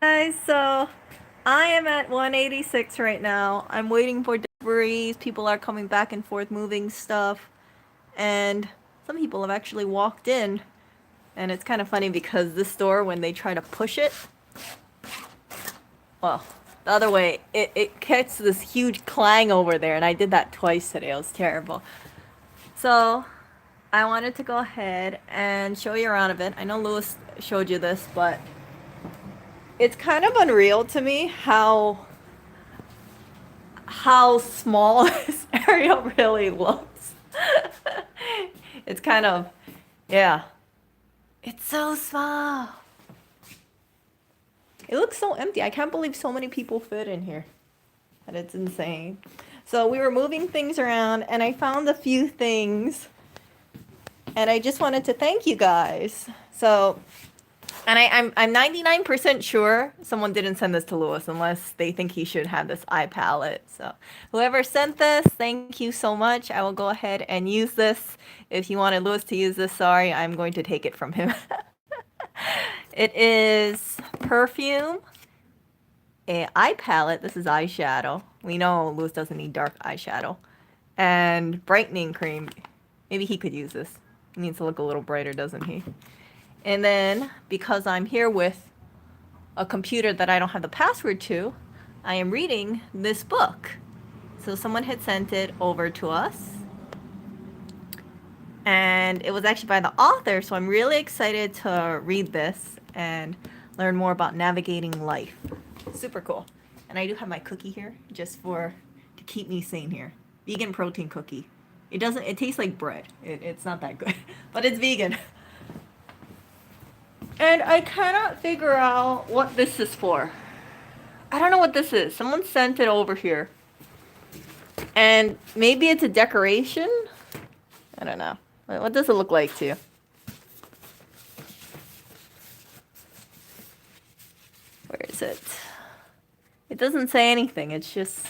Guys, so I am at 186 right now. I'm waiting for deliveries. People are coming back and forth moving stuff. And some people have actually walked in. And it's kind of funny because this door, when they try to push it, well, the other way, it gets this huge clang over there. And I did that twice today. It was terrible. So I wanted to go ahead and show you around a bit. I know Lewis showed you this, but it's kind of unreal to me how small this area really looks. It's kind of, yeah. It's so small. It looks so empty. I can't believe so many people fit in here. And it's insane. So we were moving things around and I found a few things. And I just wanted to thank you guys. So, and I'm 99% sure someone didn't send this to Lewis unless they think he should have this eye palette. So whoever sent this, thank you so much. I will go ahead and use this. If you wanted Lewis to use this, sorry, I'm going to take it from him. It is perfume, a eye palette. This is eyeshadow. We know Lewis doesn't need dark eyeshadow. And brightening cream. Maybe he could use this. He needs to look a little brighter, doesn't he? And then, because I'm here with a computer that I don't have the password to, I am reading this book. So someone had sent it over to us. And it was actually by the author, so I'm really excited to read this and learn more about navigating life. Super cool. And I do have my cookie here, just to keep me sane here. Vegan protein cookie. It tastes like bread. It's not that good, but it's vegan. And I cannot figure out what this is for. I don't know what this is. Someone sent it over here. And maybe it's a decoration? I don't know. What does it look like to you? Where is it? It doesn't say anything. It's just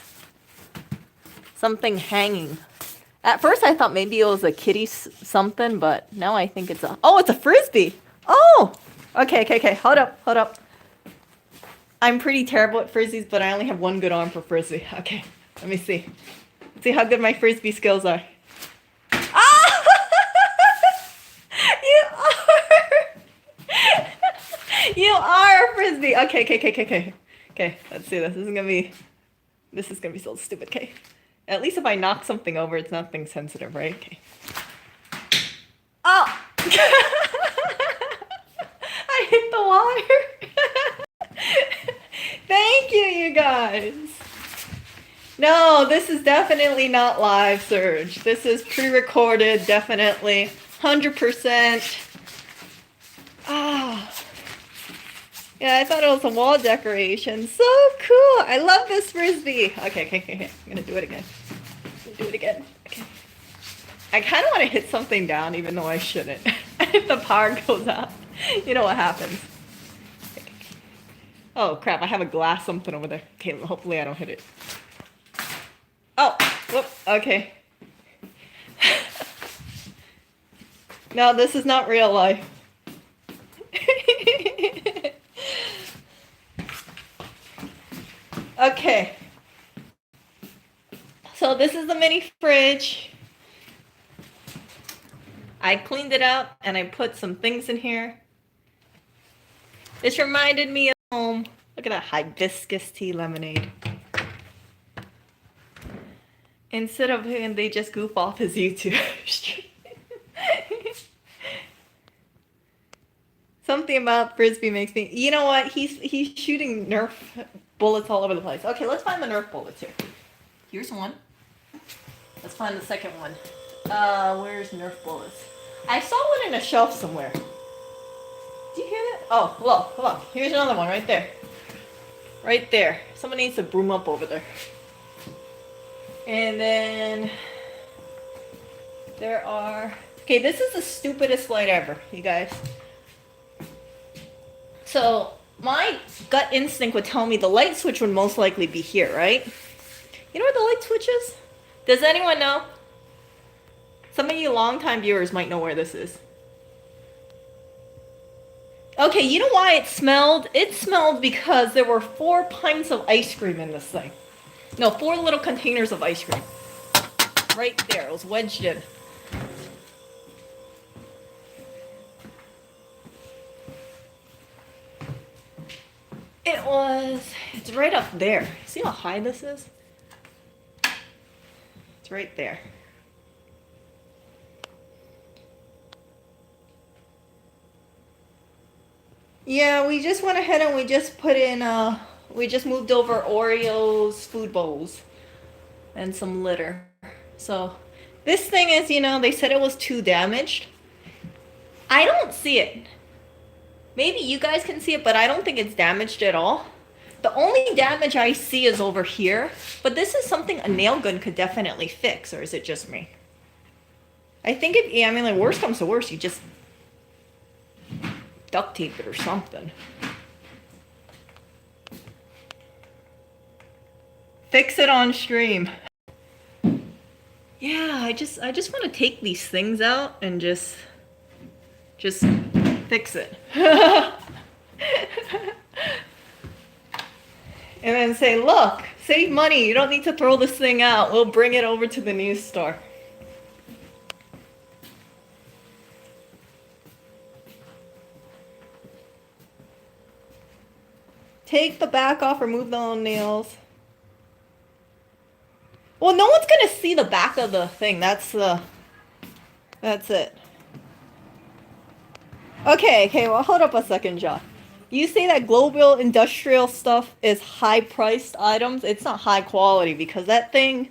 something hanging. At first I thought maybe it was a kitty something, but now I think it's it's a frisbee. Oh! Okay. Hold up. I'm pretty terrible at frisbees, but I only have one good arm for frisbee. Okay, let me see. Let's see how good my frisbee skills are. Ah! You are! You are a frisbee! Okay. Okay, let's see this. This is gonna be so stupid, okay? At least if I knock something over, it's nothing sensitive, right? Okay. Oh! I hit the water. Thank you guys. No, this is definitely not live, Serge. This is pre-recorded, definitely. 100%. Ah. Yeah, I thought it was a wall decoration. So cool. I love this frisbee. Okay. I'm gonna do it again. Okay. I kind of want to hit something down, even though I shouldn't. If the power goes out, you know what happens. Okay. Oh crap! I have a glass something over there. Okay, hopefully I don't hit it. Oh, whoop. Okay. No, this is not real life. Okay. So this is the mini fridge. I cleaned it out and I put some things in here. This reminded me of home. Look at that hibiscus tea lemonade. Instead of him, they just goof off his YouTube stream. Something about frisbee makes me. You know what? He's shooting Nerf bullets all over the place. Okay, let's find the Nerf bullets here. Here's one. Let's find the second one. Where's Nerf bullets? I saw one in a shelf somewhere. Do you hear that? Oh, hello. Here's another one right there. Right there. Someone needs to broom up over there. And then there are. Okay, this is the stupidest light ever, you guys. So my gut instinct would tell me the light switch would most likely be here, right? You know where the light switch is? Does anyone know? Some of you longtime viewers might know where this is. Okay, you know why it smelled? It smelled because there were 4 pints of ice cream in this thing. No, 4 little containers of ice cream. Right there, it was wedged in. It's right up there. See how high this is? It's right there. Yeah, we just went ahead and we just put in, we just moved over Oreos food bowls and some litter. So this thing is, they said it was too damaged. I don't see it. Maybe you guys can see it, but I don't think it's damaged at all. The only damage I see is over here, but this is something a nail gun could definitely fix, or is it just me? I think like worst comes to worst, you just duct tape it or something. Fix it on stream. Yeah, I just want to take these things out and just fix it. And then say, look, save money. You don't need to throw this thing out. We'll bring it over to the news store. Take the back off, remove the own nails. Well, no one's gonna see the back of the thing. That's it. Okay, well, hold up a second, John. You say that global industrial stuff is high-priced items. It's not high quality because that thing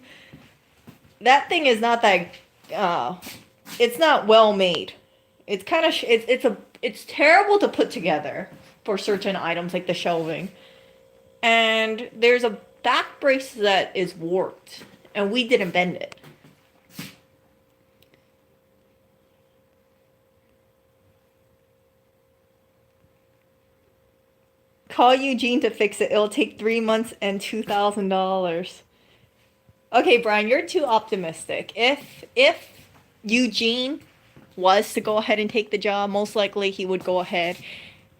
is not that. It's not well made. It's kind of it's terrible to put together for certain items like the shelving, and there's a back brace that is warped, and we didn't bend it. Call Eugene to fix it. It'll take 3 months and $2,000. Okay, Brian, you're too optimistic. If Eugene was to go ahead and take the job, most likely he would go ahead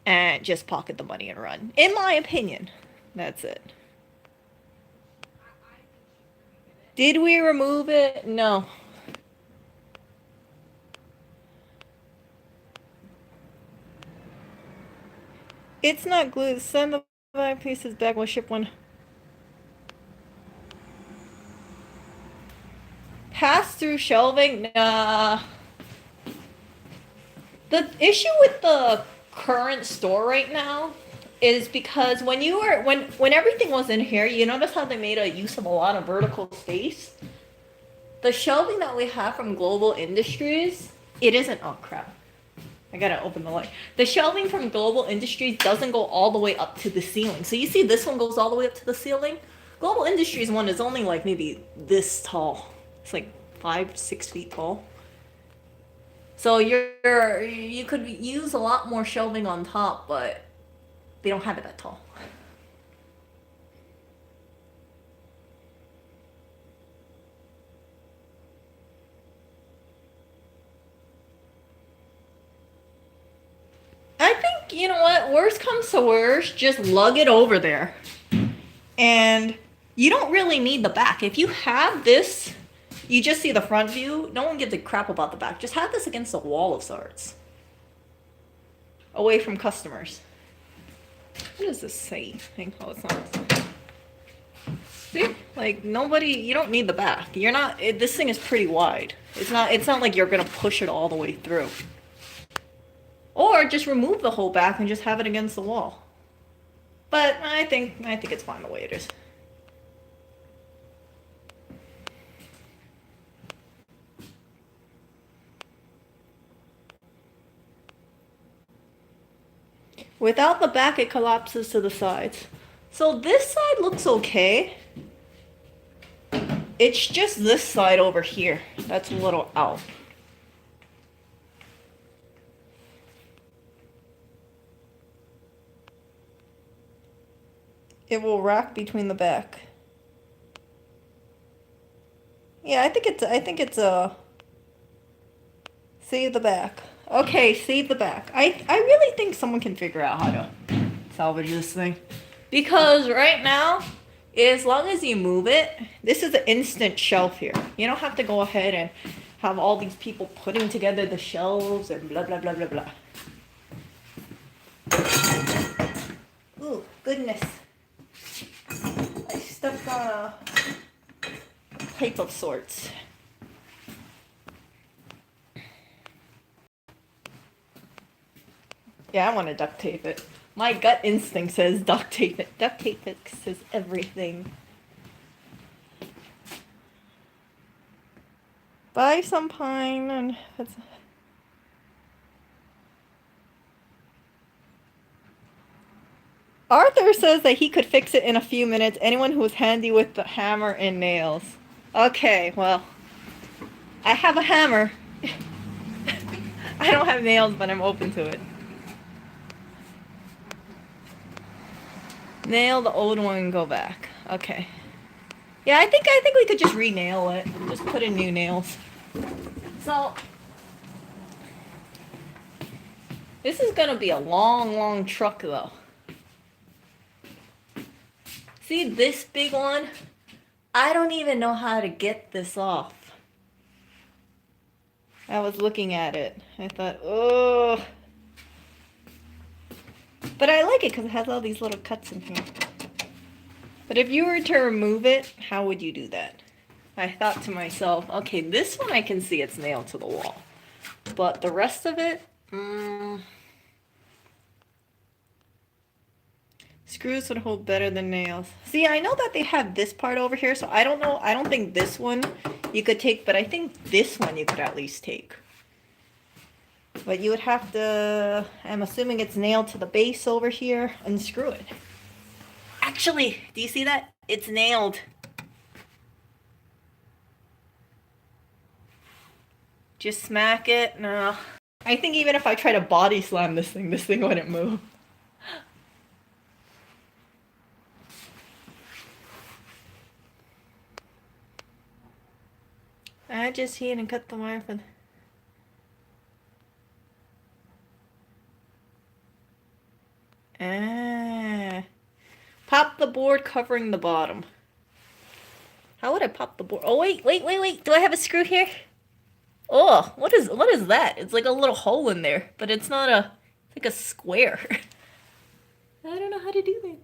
and just pocket the money and run. In my opinion, that's it. Did we remove it? No. It's not glued. Send the 5 pieces back. We'll ship one. Pass-through shelving? Nah. The issue with the current store right now is because when everything was in here, you notice how they made a use of a lot of vertical space? The shelving that we have from Global Industries, it isn't, oh crap. I gotta open the light. The shelving from Global Industries doesn't go all the way up to the ceiling. So you see this one goes all the way up to the ceiling? Global Industries one is only like maybe this tall. It's like 5-6 feet tall. So you could use a lot more shelving on top, but they don't have it that tall. I think, you know what, worst comes to worst, just lug it over there. And you don't really need the back. If you have this, you just see the front view. No one gives a crap about the back. Just have this against the wall of sorts. Away from customers. What does this say? Oh, it's not. See? Like, nobody, you don't need the back. You're not, this thing is pretty wide. It's not like you're gonna push it all the way through. Or just remove the whole back and just have it against the wall. But I think it's fine the way it is. Without the back, it collapses to the sides. So this side looks okay. It's just this side over here that's a little out. It will rack between the back. Yeah, I think it's see the back. Okay, save the back. I really think someone can figure out how to salvage this thing. Because right now, as long as you move it, this is an instant shelf here. You don't have to go ahead and have all these people putting together the shelves and blah, blah, blah, blah, blah. Ooh, goodness. I stepped on a pipe of sorts. Yeah, I want to duct tape it. My gut instinct says duct tape it. Duct tape fixes everything. Buy some pine and that's... Arthur says that he could fix it in a few minutes. Anyone who is handy with the hammer and nails. Okay, well, I have a hammer. I don't have nails, but I'm open to it. Nail the old one and go back. Okay. Yeah, I think we could just re-nail it. Just put in new nails. So this is gonna be a long, long truck though. See this big one? I don't even know how to get this off. I was looking at it. I thought, oh. But I like it because it has all these little cuts in here. But if you were to remove it, how would you do that? I thought to myself, okay, this one I can see it's nailed to the wall. But the rest of it, screws would hold better than nails. See, I know that they have this part over here, so I don't know. I don't think this one you could take, but I think this one you could at least take. But you would have to, I'm assuming it's nailed to the base over here, unscrew it. Actually, do you see that? It's nailed. Just smack it. No. I think even if I try to body slam this thing wouldn't move. I just heat and cut the wire for the... Pop the board covering the bottom. How would I pop the board? Oh, wait. Do I have a screw here? Oh, what is that? It's like a little hole in there, but it's not a, it's like a square. I don't know how to do that.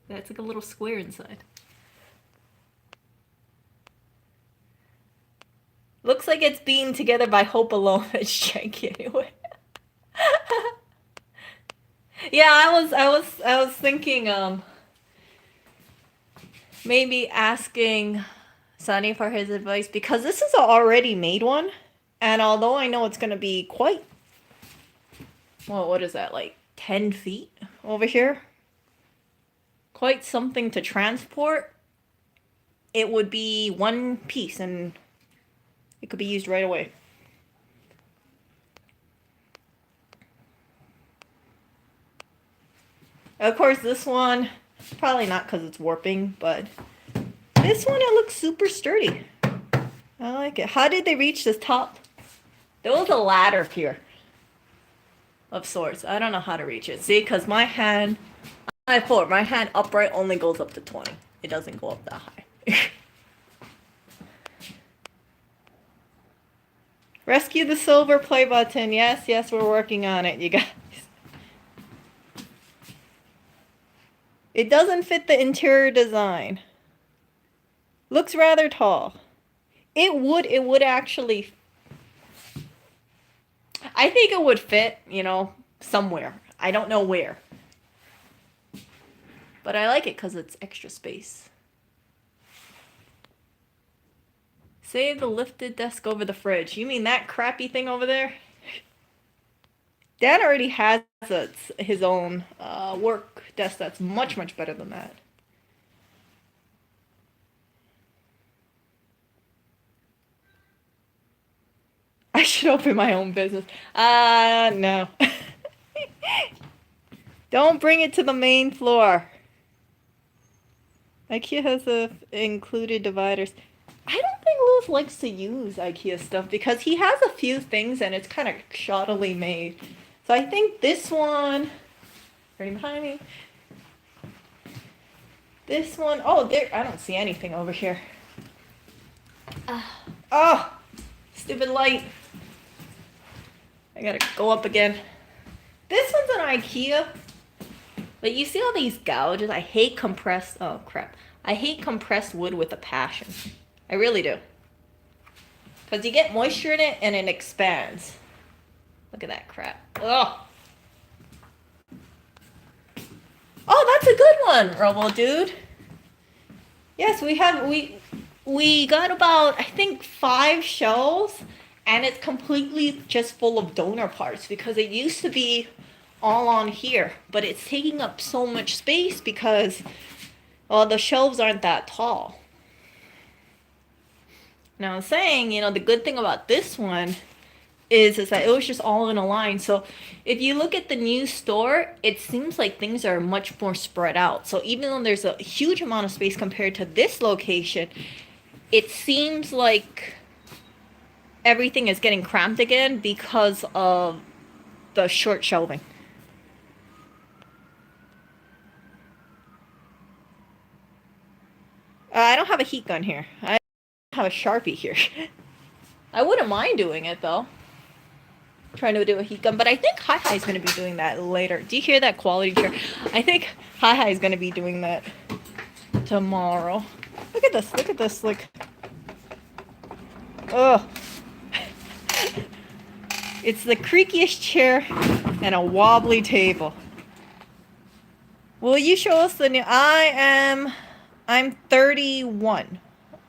That's like a little square inside. Looks like it's being together by hope alone. It's janky anyway. Yeah, I was thinking maybe asking Sonny for his advice because this is an already made one, and although I know it's gonna be quite, well, what is that, like 10 feet over here? Quite something to transport. It would be one piece and it could be used right away. Of course, this one, probably not because it's warping, but this one, it looks super sturdy. I like it. How did they reach this top? There was a ladder here of sorts. I don't know how to reach it. See, because my hand upright only goes up to 20. It doesn't go up that high. Rescue the silver play button. Yes, we're working on it, you guys. It doesn't fit the interior design. Looks rather tall. It would actually... I think it would fit, you know, somewhere. I don't know where. But I like it because it's extra space. Save the lifted desk over the fridge. You mean that crappy thing over there? Dad already has his own work desk that's much, much better than that. I should open my own business. No. Don't bring it to the main floor. IKEA has included dividers. I don't think Lewis likes to use IKEA stuff because he has a few things and it's kind of shoddily made. So I think this one, right behind me. This one, oh, there, I don't see anything over here. Oh, stupid light. I gotta go up again. This one's an IKEA. But you see all these gouges? I hate compressed, oh crap. I hate compressed wood with a passion. I really do. Because you get moisture in it and it expands. Look at that crap. Ugh. Oh, that's a good one, Robo Dude. Yes, we got about, I think, 5 shelves. And it's completely just full of donor parts. Because it used to be all on here. But it's taking up so much space because, well, the shelves aren't that tall. Now, I was saying, you know, the good thing about this one is that it was just all in a line. So if you look at the new store, it seems like things are much more spread out. So even though there's a huge amount of space compared to this location, it seems like everything is getting cramped again because of the short shelving. I don't have a heat gun here. I have a Sharpie here. I wouldn't mind doing it though. Trying to do a heat gun, but I think HAKKO is going to be doing that later. Do you hear that quality chair? I think HAKKO is going to be doing that tomorrow. Look at this. Look at this. Like, oh, it's the creakiest chair and a wobbly table. Will you show us the new? I'm 31.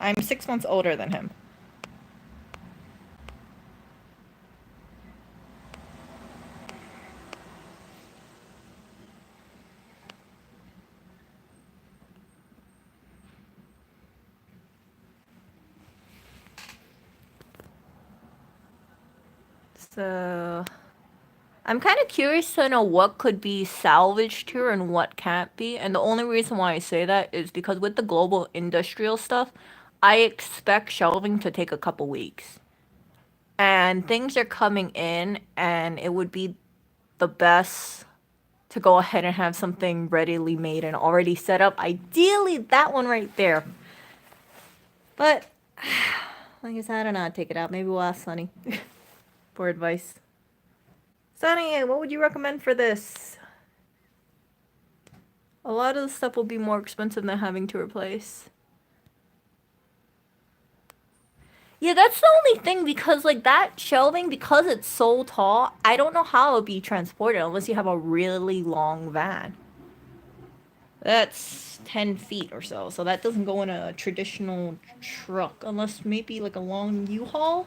I'm 6 months older than him. So I'm kind of curious to know what could be salvaged here and what can't be. And the only reason why I say that is because with the global industrial stuff, I expect shelving to take a couple weeks. And things are coming in, and it would be the best to go ahead and have something readily made and already set up. Ideally, that one right there. But, like I said, I don't know how to take it out. Maybe we'll ask Sunny for advice. Sunny, what would you recommend for this? A lot of the stuff will be more expensive than having to replace. Yeah, that's the only thing, because like that shelving, because it's so tall, I don't know how it would be transported unless you have a really long van. That's 10 feet or so, so that doesn't go in a traditional truck, unless maybe like a long U-Haul.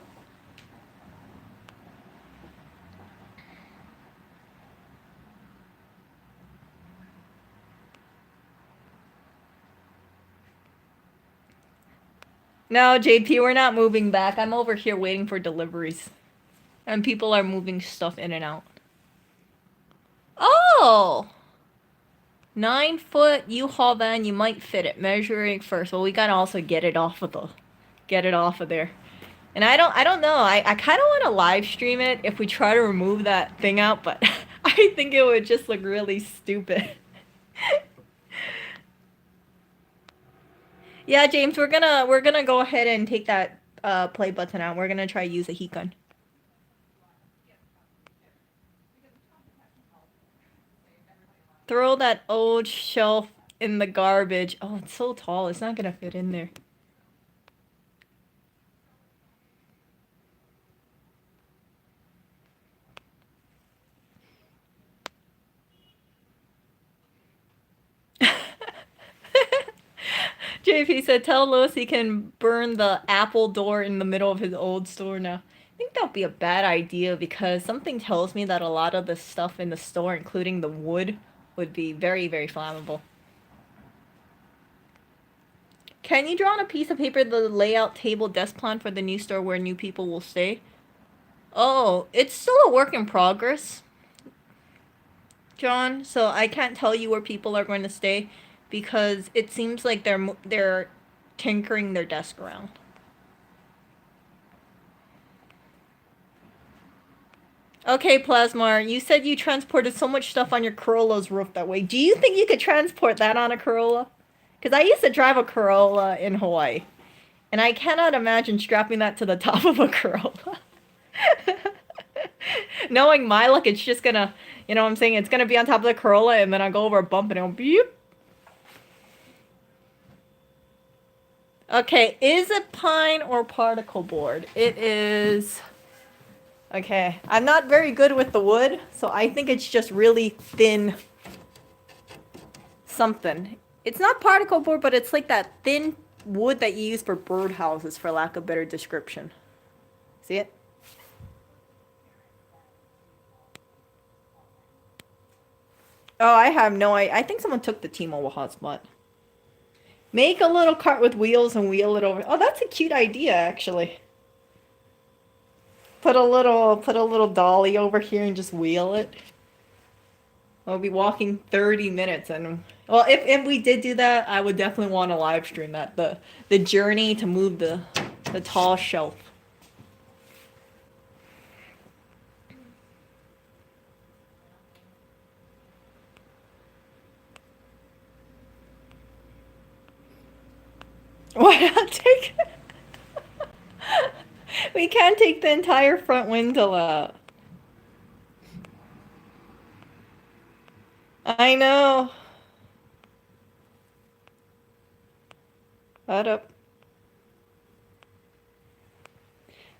No, JP, we're not moving back. I'm over here waiting for deliveries. And people are moving stuff in and out. Oh! 9-foot U-Haul van, you might fit it. Measuring first. Well, we gotta also get it off of there. And I don't know. I kind of want to live stream it if we try to remove that thing out, but I think it would just look really stupid. Yeah, James, we're gonna go ahead and take that play button out. We're gonna try to use a heat gun. Throw that old shelf in the garbage. Oh, it's so tall. It's not gonna fit in there. JP said, tell Lewis he can burn the Apple door in the middle of his old store now. I think that would be a bad idea because something tells me that a lot of the stuff in the store, including the wood, would be very, very flammable. Can you draw on a piece of paper the layout table desk plan for the new store where new people will stay? Oh, it's still a work in progress, John, so I can't tell you where people are going to stay because it seems like they're tinkering their desk around. Okay, Plasmar, you said you transported so much stuff on your Corolla's roof that way. Do you think you could transport that on a Corolla? Because I used to drive a Corolla in Hawaii, and I cannot imagine strapping that to the top of a Corolla. Knowing my luck, it's just gonna, you know what I'm saying? It's gonna be on top of the Corolla, and then I'll go over a bump and it'll beep. Okay, is it pine or particle board? It is... Okay, I'm not very good with the wood, so I think it's just really thin something. It's not particle board, but it's like that thin wood that you use for birdhouses, for lack of a better description. See it? Oh, I have no idea. I think someone took the T-Mobile hotspot. Make a little cart with wheels and wheel it over. Oh, that's a cute idea, actually. Put a little dolly over here and just wheel it. I'll be walking 30 minutes, and well, if we did do that, I would definitely want to live stream that, the journey to move the tall shelf. Why not take? We can't take the entire front window out. I know. What up?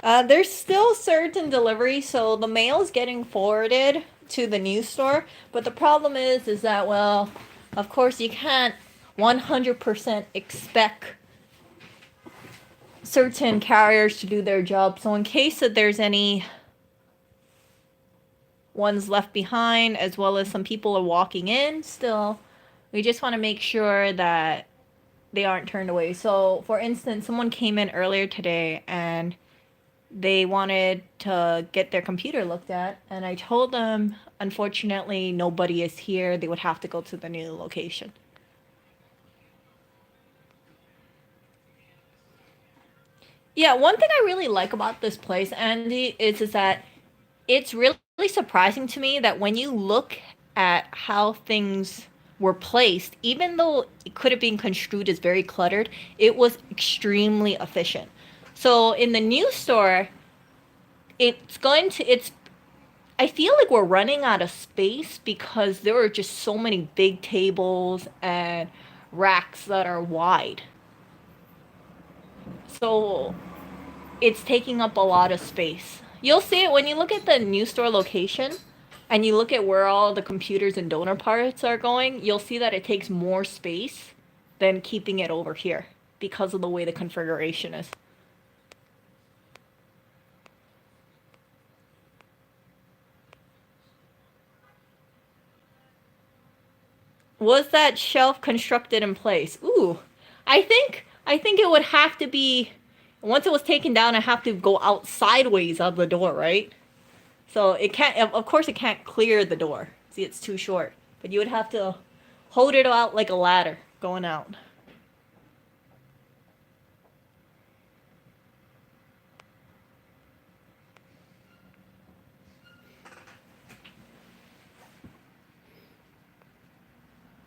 There's still certain deliveries, so the mail's getting forwarded to the news store. But the problem is that, well, of course you can't 100% expect certain carriers to do their job. So in case that there's any ones left behind, as well as some people are walking in still, we just want to make sure that they aren't turned away. So for instance, someone came in earlier today and they wanted to get their computer looked at, and I told them unfortunately nobody is here, they would have to go to the new location. Yeah, one thing I really like about this place, Andy, is that it's really surprising to me that when you look at how things were placed, even though it could have been construed as very cluttered, it was extremely efficient. So in the new store, I feel like we're running out of space because there are just so many big tables and racks that are wide. So it's taking up a lot of space. You'll see it when you look at the new store location and you look at where all the computers and donor parts are going, you'll see that it takes more space than keeping it over here because of the way the configuration is. Was that shelf constructed in place? Ooh, I think it would have to be, once it was taken down, I have to go out sideways of the door, right? So it can't, of course it can't clear the door. See, it's too short. But you would have to hold it out like a ladder going out.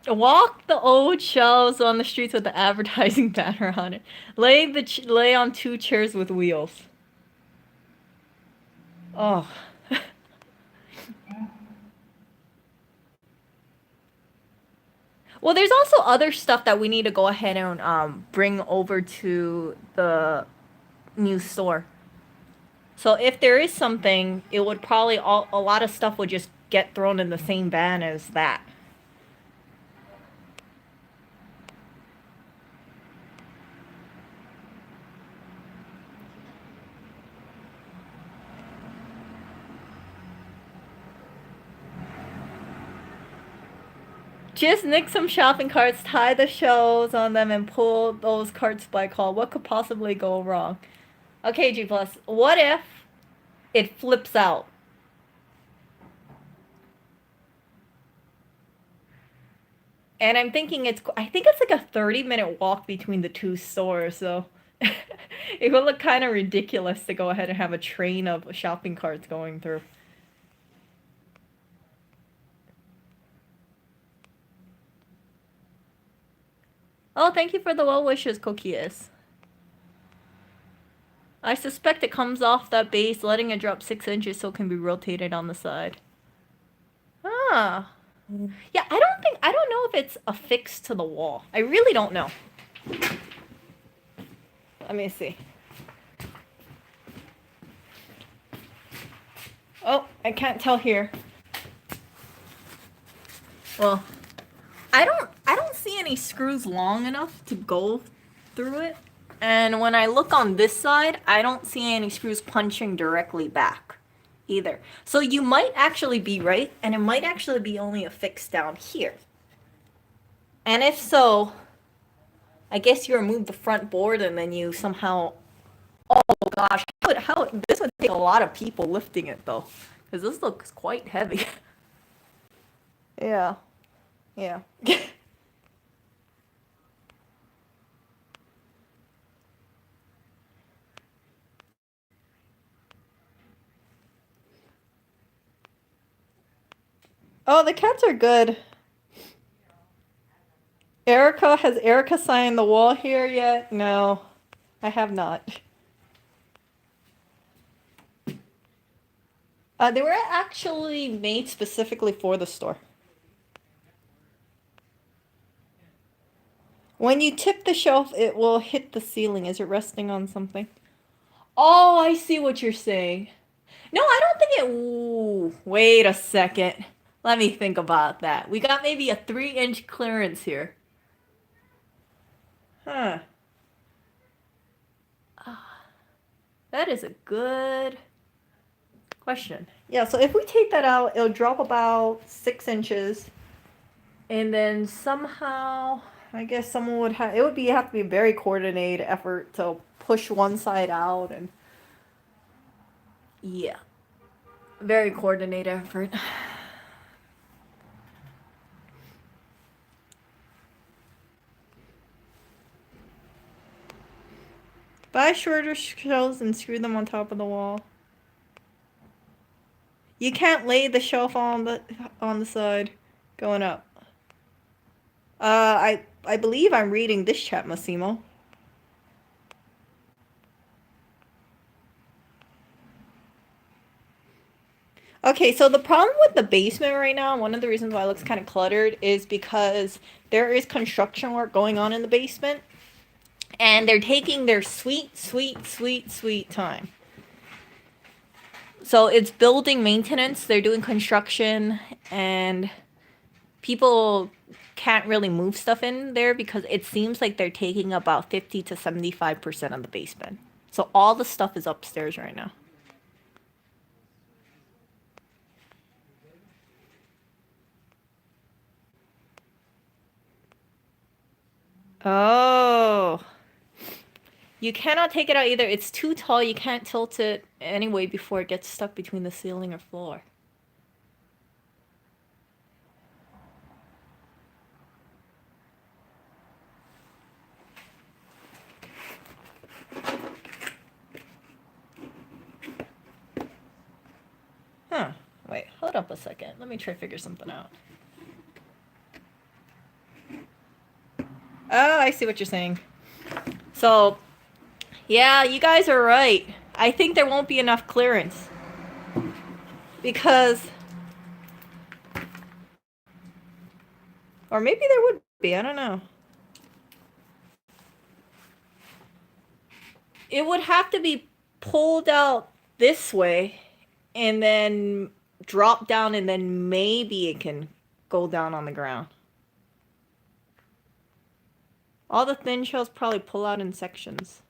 Walk the old shelves on the streets with the advertising banner on it. Lay on 2 chairs with wheels. Oh. Well, there's also other stuff that we need to go ahead and bring over to the new store. So if there is something, it would probably a lot of stuff would just get thrown in the same bin as that. Just nick some shopping carts, tie the shelves on them, and pull those carts by call. What could possibly go wrong? Okay, G+, what if it flips out? And I'm thinking I think it's like a 30-minute walk between the two stores, so it would look kind of ridiculous to go ahead and have a train of shopping carts going through. Oh, thank you for the well wishes, Coquillas. I suspect it comes off that base, letting it drop 6 inches so it can be rotated on the side. Ah. Yeah, I don't know if it's affixed to the wall. I really don't know. Let me see. Oh, I can't tell here. Well, I don't see any screws long enough to go through it. And when I look on this side, I don't see any screws punching directly back either. So you might actually be right, and it might actually be only affixed down here. And if so, I guess you remove the front board and then you somehow... Oh gosh, this would take a lot of people lifting it though, because this looks quite heavy. Yeah. Yeah. Oh, the cats are good. Has Erica signed the wall here yet? No, I have not. They were actually made specifically for the store. When you tip the shelf, it will hit the ceiling. Is it resting on something? Oh, I see what you're saying. No, I don't think it... Ooh, wait a second. Let me think about that. We got maybe a 3-inch clearance here. Huh. That is a good question. Yeah, so if we take that out, it'll drop about 6 inches. And then somehow, I guess someone would have... It would have to be a very coordinated effort to push one side out and... Yeah. Very coordinated effort. Buy shorter shelves and screw them on top of the wall. You can't lay the shelf on the side going up. I believe I'm reading this chat, Massimo. Okay, so the problem with the basement right now, one of the reasons why it looks kind of cluttered, is because there is construction work going on in the basement. And they're taking their sweet time. So it's building maintenance, they're doing construction, and people can't really move stuff in there because it seems like they're taking about 50 to 75% of the basement. So all the stuff is upstairs right now. Oh. You cannot take it out either. It's too tall. You can't tilt it anyway before it gets stuck between the ceiling or floor. Huh. Wait, hold up a second. Let me try to figure something out. Oh, I see what you're saying. So... Yeah, you guys are right. I think there won't be enough clearance. Because... Or maybe there would be, I don't know. It would have to be pulled out this way and then drop down, and then maybe it can go down on the ground. All the thin shells probably pull out in sections.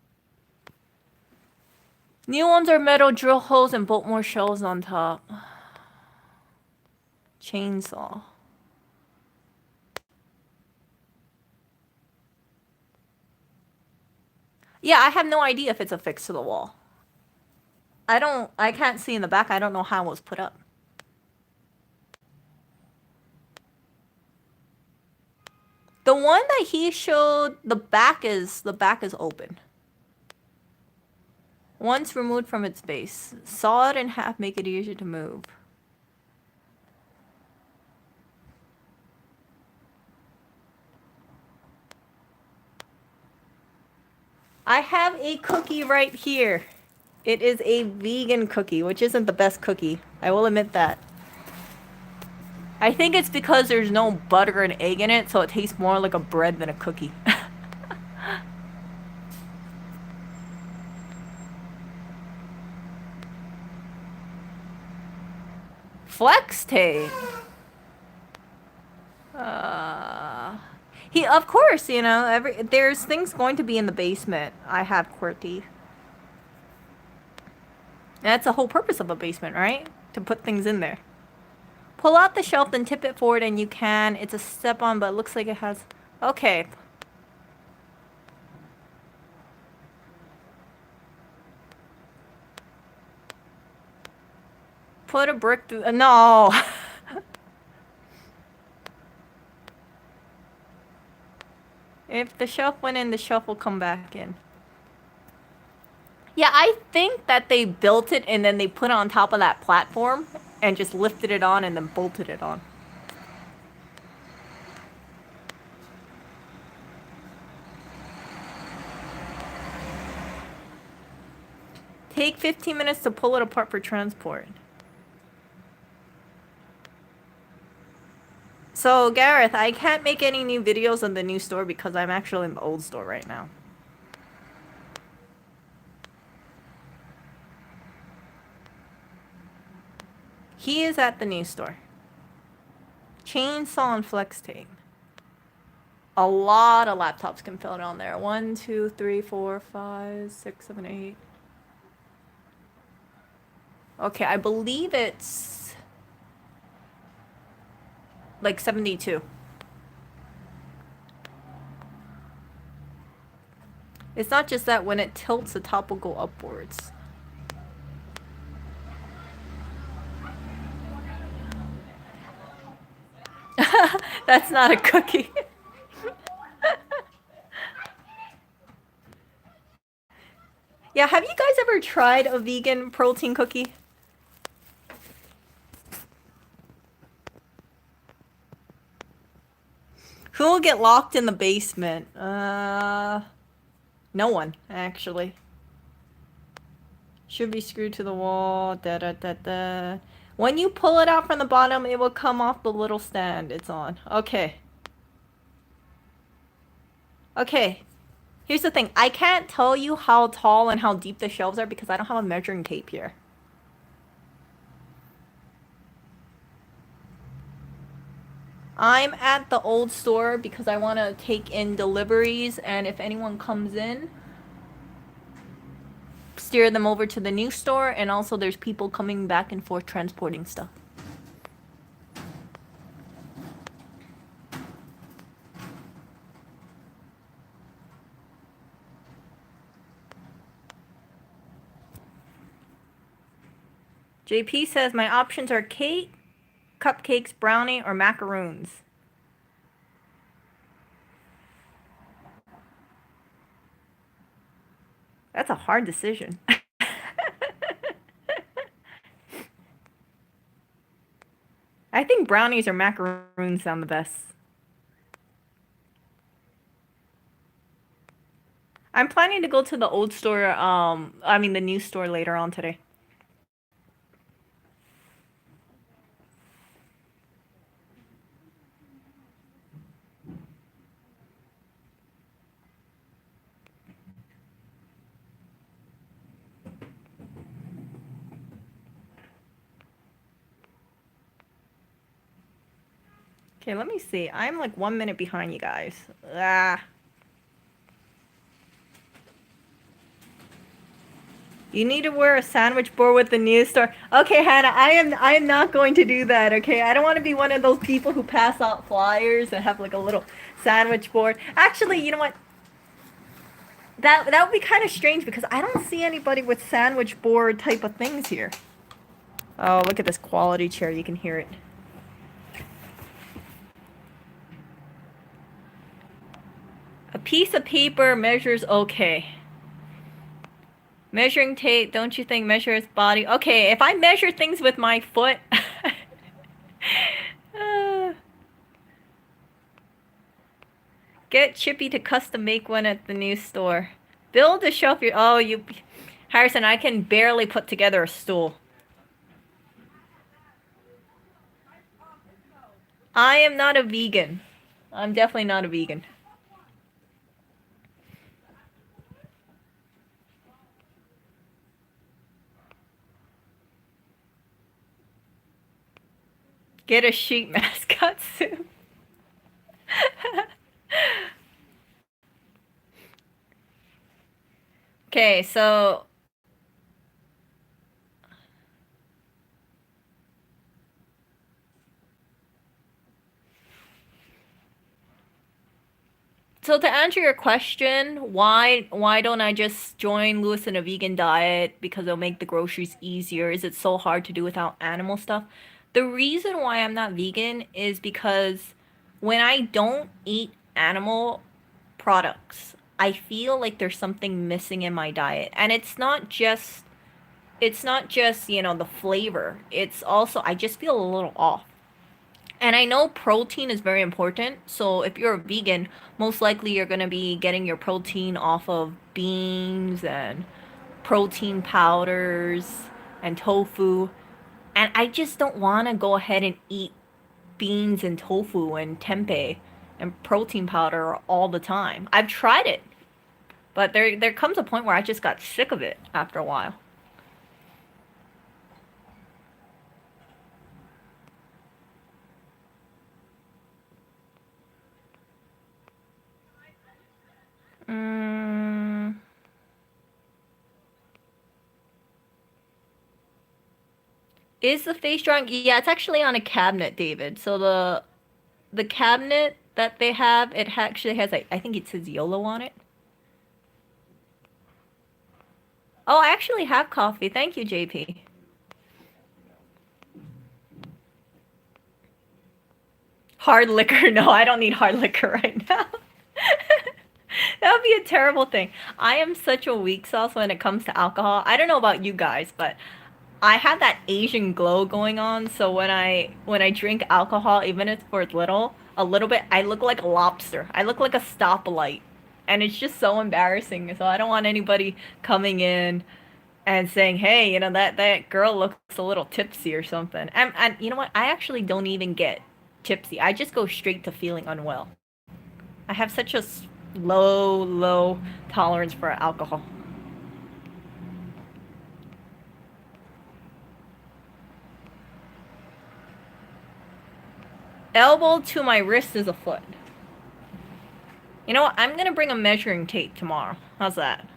New ones are metal, drill holes and bolt more shells on top. Chainsaw. Yeah, I have no idea if it's affixed to the wall. I can't see in the back. I don't know how it was put up. one that he showed, the back is open. Once removed from its base, saw it in half, make it easier to move. I have a cookie right here. It is a vegan cookie, which isn't the best cookie. I will admit that. I think it's because there's no butter and egg in it, so it tastes more like a bread than a cookie. Flex tape. Of course, you know, there's things going to be in the basement. I have QWERTY. That's the whole purpose of a basement, right? To put things in there. Pull out the shelf, then tip it forward, and you can. It's a step-on, but it looks like it has... Okay. Put a brick through... No! If the shelf went in, the shelf will come back in. Yeah, I think that they built it and then they put it on top of that platform and just lifted it on and then bolted it on. Take 15 minutes to pull it apart for transport. So, Gareth, I can't make any new videos on the new store because I'm actually in the old store right now. He is at the new store. Chainsaw and flex tape. A lot of laptops can fit on there. 1, 2, 3, 4, 5, 6, 7, 8. Okay, I believe it's like 72. It's not just that when it tilts, the top will go upwards. That's not a cookie. Yeah, have you guys ever tried a vegan protein cookie? Who will get locked in the basement? No one, actually. Should be screwed to the wall. Da da da da. When you pull it out from the bottom, it will come off the little stand it's on. Okay. Okay. Here's the thing. I can't tell you how tall and how deep the shelves are because I don't have a measuring tape here. I'm at the old store because I want to take in deliveries, and if anyone comes in, steer them over to the new store, and also there's people coming back and forth transporting stuff. JP says my options are cake, cupcakes, brownie, or macaroons. That's a hard decision. I think brownies or macaroons sound the best. I'm planning to go to the old store, the new store later on today. Okay, let me see. I'm like 1 minute behind you guys. You need to wear a sandwich board with the new store. Okay, Hannah, I am not going to do that, okay? I don't want to be one of those people who pass out flyers and have like a little sandwich board. Actually, you know what? That would be kind of strange because I don't see anybody with sandwich board type of things here. Oh, look at this quality chair. You can hear it. piece of paper measures okay. Measuring tape, don't you think measures body? Okay, if I measure things with my foot... Get Chippy to custom make one at the new store. Build a shelf. Oh, you... Harrison, I can barely put together a stool. I am not a vegan. I'm definitely not a vegan. Get a sheep mascot suit. Okay, so... So to answer your question, why don't I just join Lewis in a vegan diet because it'll make the groceries easier? Is it so hard to do without animal stuff? The reason why I'm not vegan is because when I don't eat animal products, I feel like there's something missing in my diet. And it's not just, you know, the flavor. It's also I just feel a little off. And I know protein is very important. So if you're a vegan, most likely you're going to be getting your protein off of beans and protein powders and tofu. And I just don't want to go ahead and eat beans and tofu and tempeh and protein powder all the time. I've tried it, but there comes a point where I just got sick of it after a while. Mm. Is the face drawing? Yeah, it's actually on a cabinet, David. So the cabinet that they have, it actually has like I think it says YOLO on it. Oh, I actually have coffee. Thank you, JP. Hard liquor? No, I don't need hard liquor right now. That would be a terrible thing. I am such a weak sauce when it comes to alcohol. I don't know about you guys, but I have that Asian glow going on. So when I drink alcohol, even if for a little bit, I look like a lobster. I look like a stoplight, and it's just so embarrassing. So I don't want anybody coming in and saying, "Hey, you know that girl looks a little tipsy or something." And you know what? I actually don't even get tipsy. I just go straight to feeling unwell. I have such a low tolerance for alcohol. Elbow to my wrist is a foot. You know what? I'm gonna bring a measuring tape tomorrow. How's that?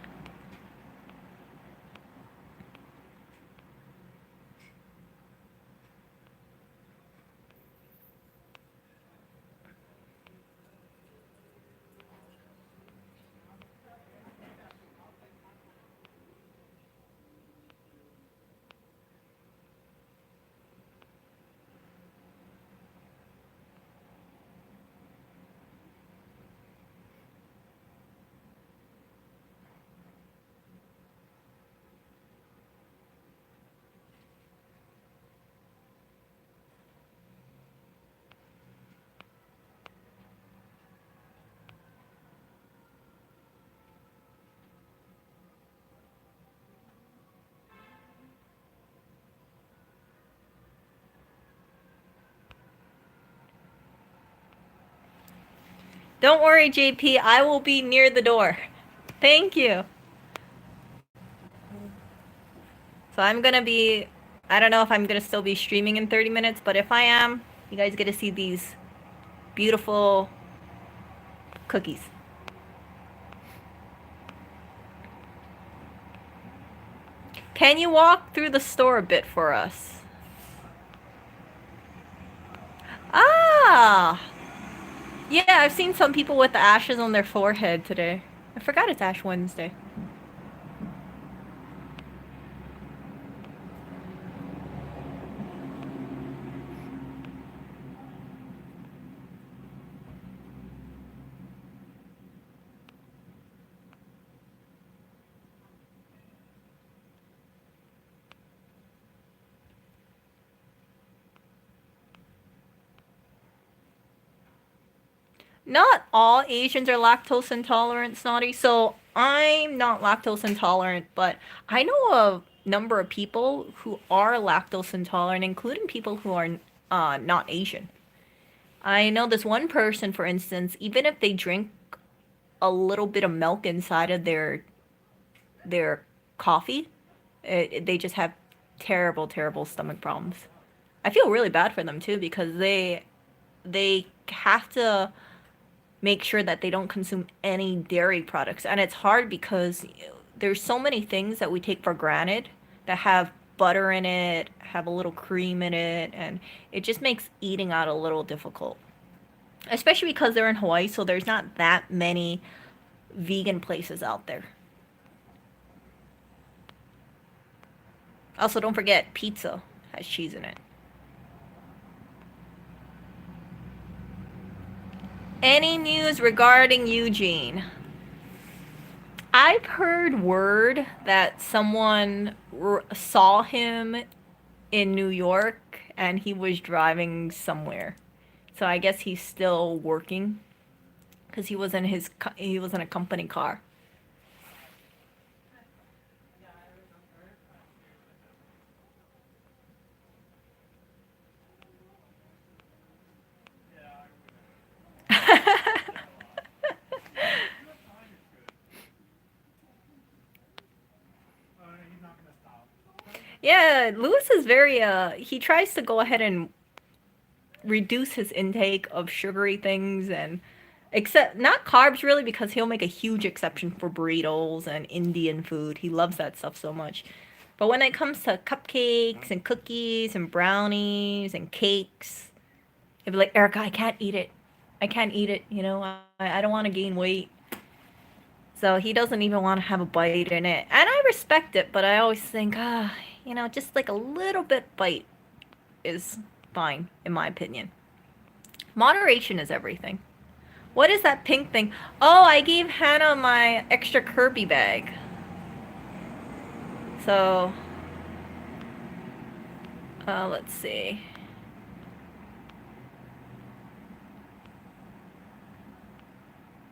Don't worry, JP. I will be near the door. Thank you. So I'm gonna be... I don't know if I'm gonna still be streaming in 30 minutes, but if I am, you guys get to see these beautiful cookies. Can you walk through the store a bit for us? Ah! Yeah, I've seen some people with the ashes on their forehead today. I forgot it's Ash Wednesday. not all Asians are lactose intolerant, Snotty. So I'm not lactose intolerant, but I know a number of people who are lactose intolerant, including people who are not Asian. I know this one person, for instance, even if they drink a little bit of milk inside of their coffee, they just have terrible, terrible stomach problems. I feel really bad for them too because they have to make sure that they don't consume any dairy products. And it's hard because there's so many things that we take for granted that have butter in it, have a little cream in it, and it just makes eating out a little difficult. Especially because they're in Hawaii, so there's not that many vegan places out there. Also, don't forget pizza has cheese in it. Any news regarding Eugene? I've heard word that someone saw him in New York and he was driving somewhere. So I guess he's still working because he was in a company car. Yeah, Lewis is very he tries to go ahead and reduce his intake of sugary things and except not carbs really because he'll make a huge exception for burritos and Indian food. He loves that stuff so much. But when it comes to cupcakes and cookies and brownies and cakes, he'll be like, Erica, I can't eat it. I can't eat it. You know, I don't want to gain weight. So he doesn't even want to have a bite in it. And I respect it, but I always think, you know, just like a little bit bite is fine, in my opinion. Moderation is everything. What is that pink thing? Oh, I gave Hannah my extra Kirby bag. So, let's see.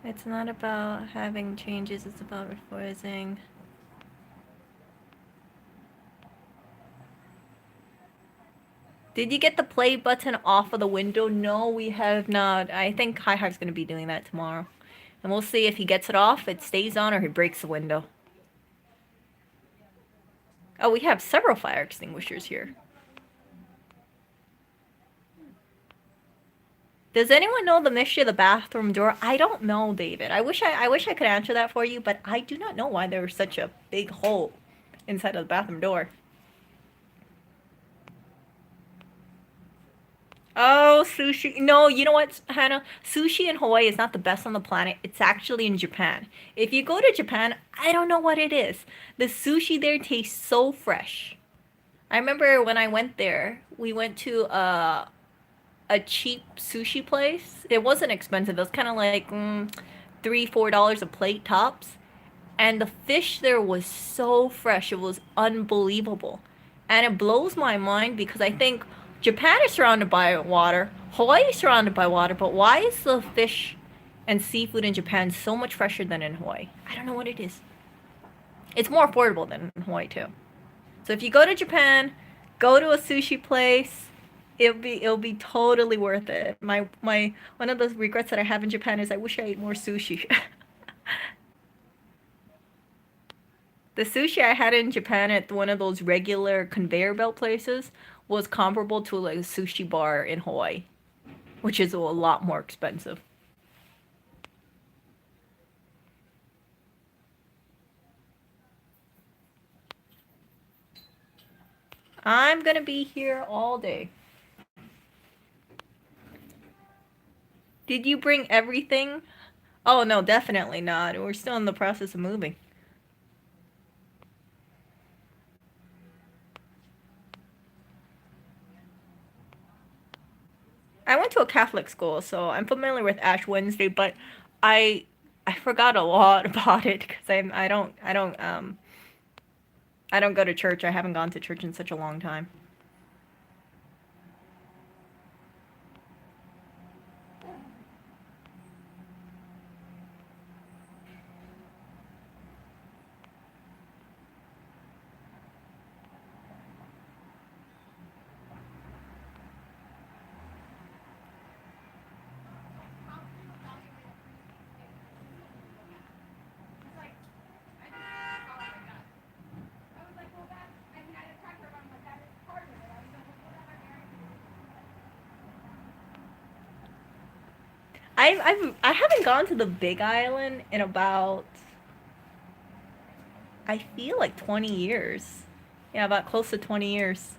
It's not about having changes, it's about reforming. Did you get the play button off of the window? No, we have not. I think Hi Hi's going to be doing that tomorrow. And we'll see if he gets it off, it stays on, or he breaks the window. Oh, we have several fire extinguishers here. Does anyone know the mystery of the bathroom door? I don't know, David. I wish I could answer that for you, but I do not know why there was such a big hole inside of the bathroom door. Oh, sushi. No, you know what, Hannah? Sushi in Hawaii is not the best on the planet. It's actually in Japan. If you go to Japan, I don't know what it is. The sushi there tastes so fresh. I remember when I went there, we went to a cheap sushi place. It wasn't expensive. It was kind of like $3-4 a plate tops. And the fish there was so fresh. It was unbelievable. And it blows my mind because I think Japan is surrounded by water, Hawaii is surrounded by water, but why is the fish and seafood in Japan so much fresher than in Hawaii? I don't know what it is. It's more affordable than in Hawaii too. So if you go to Japan, go to a sushi place. It'll be totally worth it. My one of the regrets that I have in Japan is I wish I ate more sushi. The sushi I had in Japan at one of those regular conveyor belt places was comparable to like a sushi bar in Hawaii, which is a lot more expensive. I'm gonna be here all day. Did you bring everything? Oh no, definitely not. We're still in the process of moving. I went to a Catholic school, so I'm familiar with Ash Wednesday, but I I forgot a lot about it because I don't go to church. I haven't gone to church in such a long time. I haven't gone to the Big Island in about, I feel like 20 years. Yeah, about close to 20 years.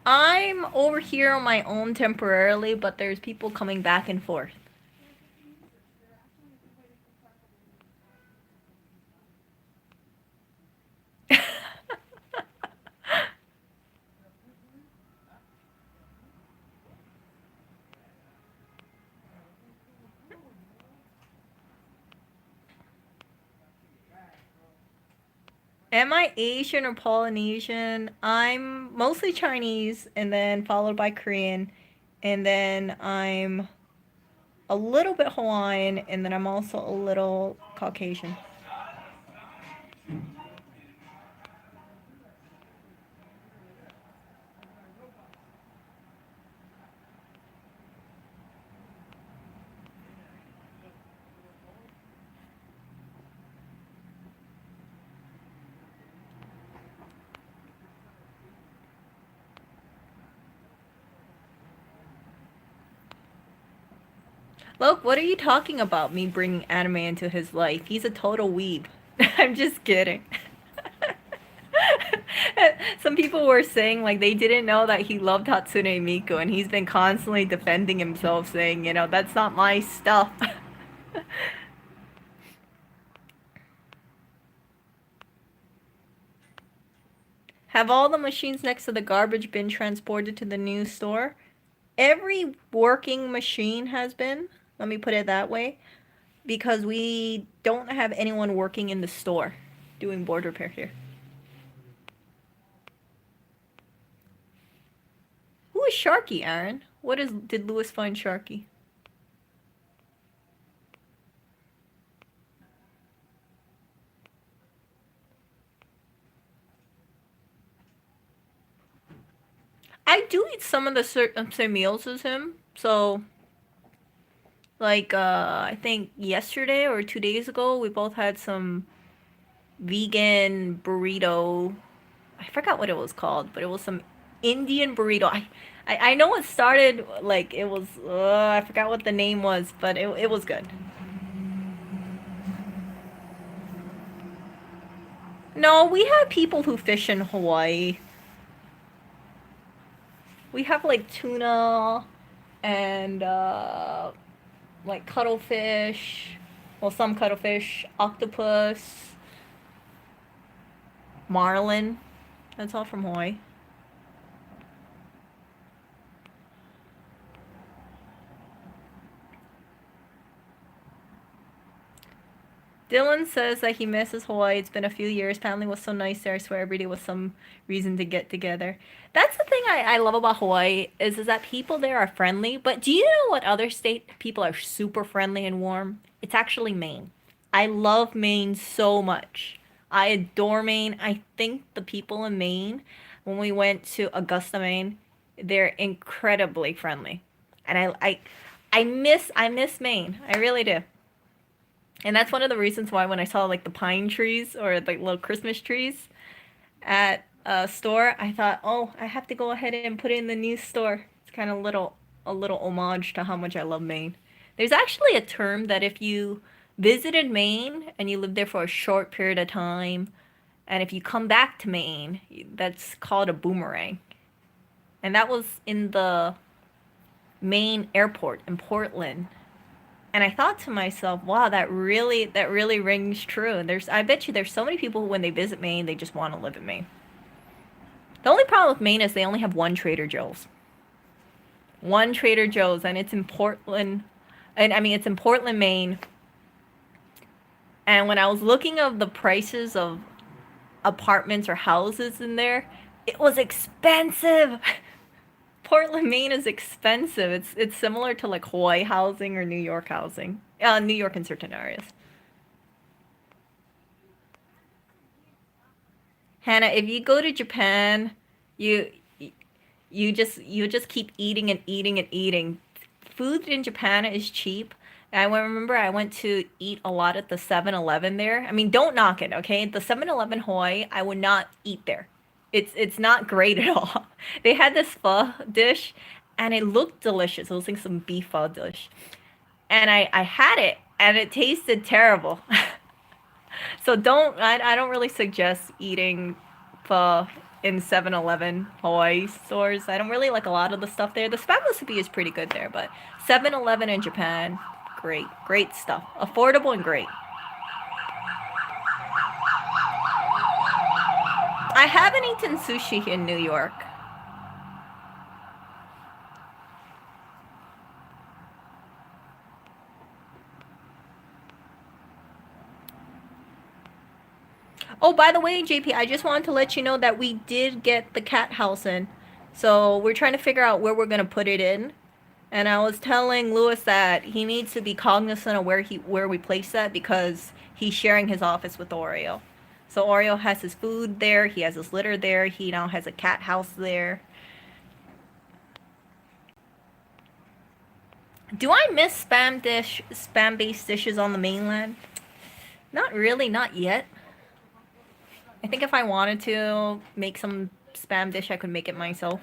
I'm over here on my own temporarily, but there's people coming back and forth. Am I Asian or Polynesian? I'm mostly Chinese and then followed by Korean. And then I'm a little bit Hawaiian and then I'm also a little Caucasian. Look, what are you talking about, me bringing anime into his life? He's a total weeb. I'm just kidding. Some people were saying like they didn't know that he loved Hatsune Miku and he's been constantly defending himself saying, you know, that's not my stuff. Have all the machines next to the garbage been transported to the new store? Every working machine has been. Let me put it that way. Because we don't have anyone working in the store doing board repair here. Who is Sharky, Aaron? Did Lewis find Sharky? I do eat some of the same meals as him. So, like, I think yesterday or 2 days ago, we both had some vegan burrito. I forgot what it was called, but it was some Indian burrito. I know it started like it was. I forgot what the name was, but it was good. No, we have people who fish in Hawaii. We have like tuna and like cuttlefish. Well, some cuttlefish, octopus, marlin. That's all from Hawaii. Dylan says that he misses Hawaii. It's been a few years. Family was so nice there. I swear every day was some reason to get together. That's the thing I love about Hawaii is that people there are friendly. But do you know what other state people are super friendly and warm? It's actually Maine. I love Maine so much. I adore Maine. I think the people in Maine, when we went to Augusta, Maine, they're incredibly friendly. And I miss Maine. I really do. And that's one of the reasons why when I saw like the pine trees or like little Christmas trees at a store, I thought, oh, I have to go ahead and put it in the new store. It's kind of a little homage to how much I love Maine. There's actually a term that if you visited Maine and you lived there for a short period of time, and if you come back to Maine, that's called a boomerang. And that was in the Maine airport in Portland. And I thought to myself, wow, that really rings true. And I bet you there's so many people who, when they visit Maine, they just want to live in Maine. The only problem with Maine is they only have one Trader Joe's. One Trader Joe's, and it's in Portland. And I mean, it's in Portland, Maine. And when I was looking at the prices of apartments or houses in there, it was expensive. Portland, Maine is expensive. It's similar to like Hawaii housing or New York housing. New York in certain areas. Hannah, if you go to Japan, you you just keep eating and eating and eating. Food in Japan is cheap. And I remember I went to eat a lot at the 7-Eleven there. I mean, don't knock it, okay? The 7-Eleven Hawaii, I would not eat there. It's not great at all. They had this pho dish, and it looked delicious. It was like some beef pho dish. And I had it, and it tasted terrible. So I don't really suggest eating pho in 7-Eleven Hawaii stores. I don't really like a lot of the stuff there. The spam recipe is pretty good there, but 7-Eleven in Japan, great stuff. Affordable and great. I haven't eaten sushi in New York. Oh, by the way, JP, I just wanted to let you know that we did get the cat house in. So we're trying to figure out where we're going to put it in. And I was telling Lewis that he needs to be cognizant of where we place that, because he's sharing his office with Oreo. So Oreo has his food there, he has his litter there, he now has a cat house there. Do I miss spam-based dishes on the mainland? Not really, not yet. I think if I wanted to make some spam dish, I could make it myself.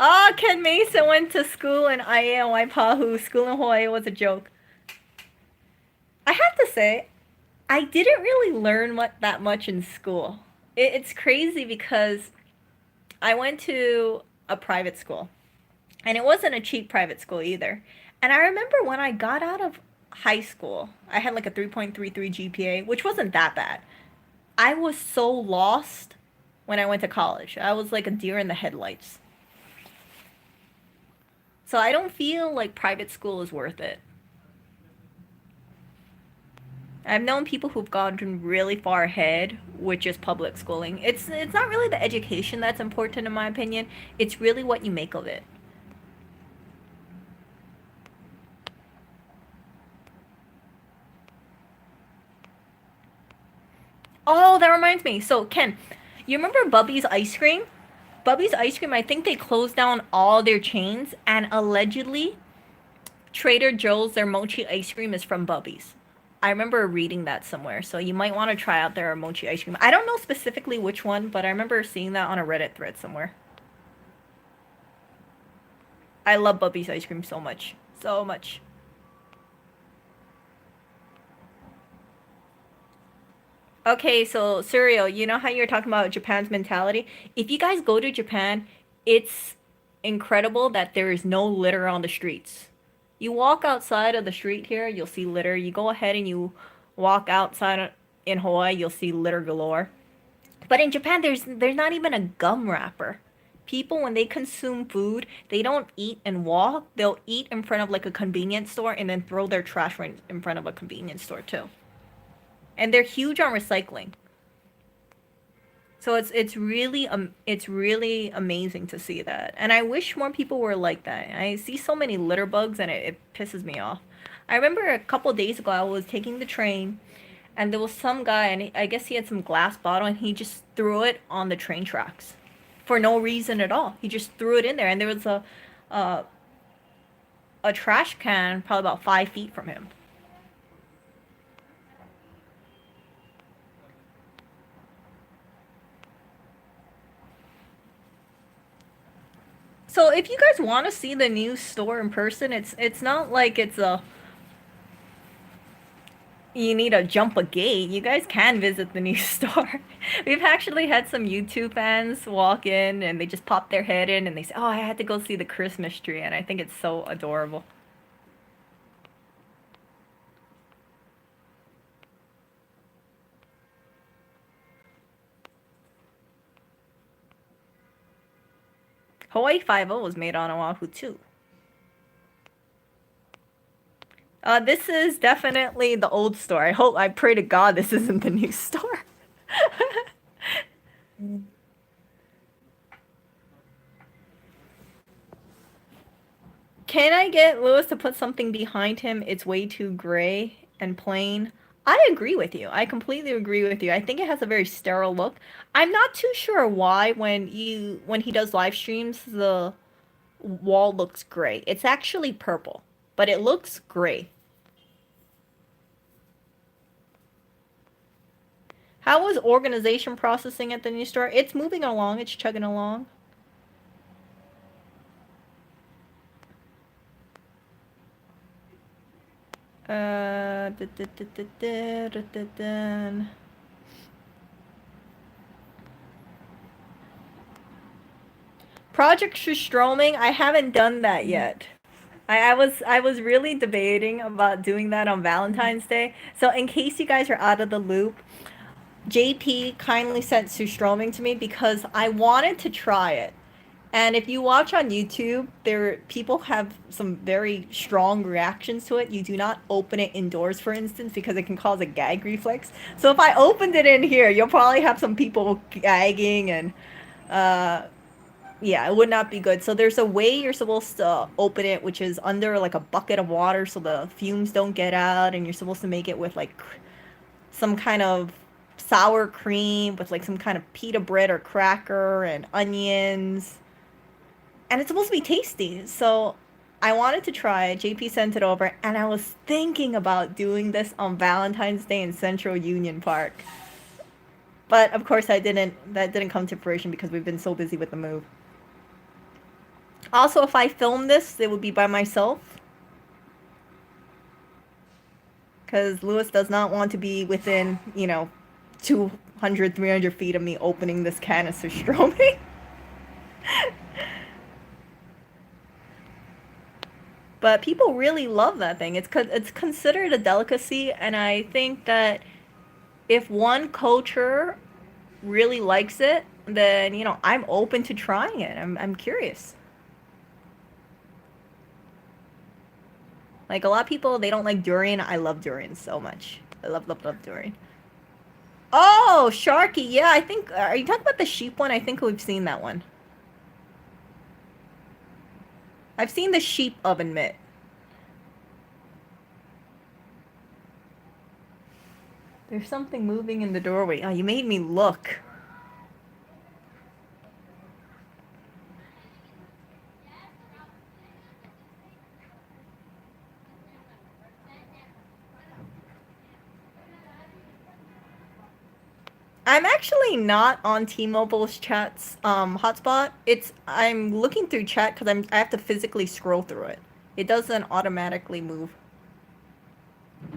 Oh, Ken Mason went to school in Aiea Waipahu. School in Hawaii was a joke. I have to say, I didn't really learn that much in school. It's crazy because I went to a private school. And it wasn't a cheap private school either. And I remember when I got out of high school, I had like a 3.33 GPA, which wasn't that bad. I was so lost when I went to college. I was like a deer in the headlights. So I don't feel like private school is worth it. I've known people who've gotten really far ahead with just public schooling. It's not really the education that's important in my opinion. It's really what you make of it. Oh, that reminds me. So, Ken, you remember Bubby's ice cream? Bubby's ice cream, I think they closed down all their chains, and allegedly, Trader Joe's, their mochi ice cream is from Bubby's. I remember reading that somewhere, so you might want to try out their mochi ice cream. I don't know specifically which one, but I remember seeing that on a Reddit thread somewhere. I love Bubby's ice cream so much. So much. Okay, so Suryo, you know how you're talking about Japan's mentality? If you guys go to Japan, it's incredible that there is no litter on the streets. You walk outside of the street here, you'll see litter. You go ahead and you walk outside in Hawaii, you'll see litter galore. But in Japan, there's not even a gum wrapper. People, when they consume food, they don't eat and walk. They'll eat in front of like a convenience store and then throw their trash right in front of a convenience store too. And they're huge on recycling. So it's really amazing to see that. And I wish more people were like that. I see so many litter bugs and it pisses me off. I remember a couple of days ago I was taking the train and there was some guy and I guess he had some glass bottle and he just threw it on the train tracks for no reason at all. He just threw it in there and there was a trash can probably about 5 feet from him. So if you guys want to see the new store in person, it's not like it's you need to jump a gate. You guys can visit the new store. We've actually had some YouTube fans walk in and they just pop their head in and they say, "Oh, I had to go see the Christmas tree," and I think it's so adorable. Hawaii 5-0 was made on Oahu too. This is definitely the old store. I pray to God this isn't the new store. Can I get Lewis to put something behind him? It's way too gray and plain. I agree with you. I completely agree with you. I think it has a very sterile look. I'm not too sure why when he does live streams the wall looks gray. It's actually purple, but it looks gray. How was organization processing at the new store? It's moving along. It's chugging along. Project Stroming, I haven't done that yet. I was really debating about doing that on Valentine's Day. So in case you guys are out of the loop, JP kindly sent Sustroming to me because I wanted to try it. And if you watch on YouTube, there people have some very strong reactions to it. You do not open it indoors, for instance, because it can cause a gag reflex. So if I opened it in here, you'll probably have some people gagging and yeah, it would not be good. So there's a way you're supposed to open it, which is under like a bucket of water so the fumes don't get out, and you're supposed to make it with like some kind of sour cream with like some kind of pita bread or cracker and onions. And it's supposed to be tasty. So I wanted to try it. JP sent it over, and I was thinking about doing this on Valentine's Day in Central Union Park. But of course that didn't come to fruition because we've been so busy with the move. Also, if I film this, it would be by myself. Because Lewis does not want to be within, 200, 300 feet of me opening this canister stroming. But people really love that thing. It's considered a delicacy, and I think that if one culture really likes it, then, I'm open to trying it. I'm curious. Like, a lot of people, they don't like durian. I love durian so much. I love, love, love durian. Oh, Sharky. Yeah, I think... Are you talking about the sheep one? I think we've seen that one. I've seen the sheep oven mitt. There's something moving in the doorway. Oh, you made me look. I'm actually not on T-Mobile's chat's hotspot. I'm looking through chat because I have to physically scroll through it. It doesn't automatically move.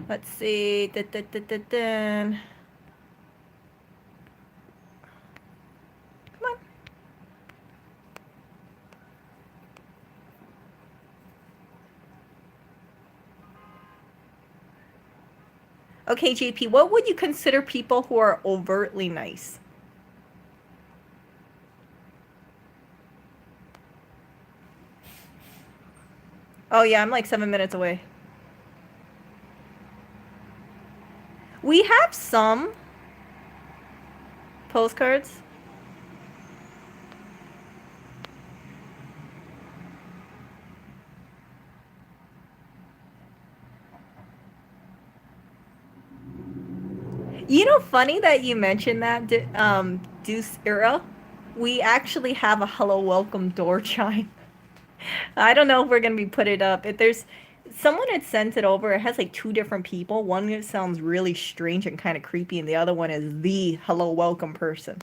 Let's see. Come on. Okay, JP, what would you consider people who are overtly nice? Oh yeah, I'm like 7 minutes away. We have some postcards. Funny that you mentioned that, Deuce Era. We actually have a hello welcome door chime. I don't know if we're gonna be put it up. If there's someone had sent it over, it has like two different people. One sounds really strange and kind of creepy, and the other one is the hello welcome person.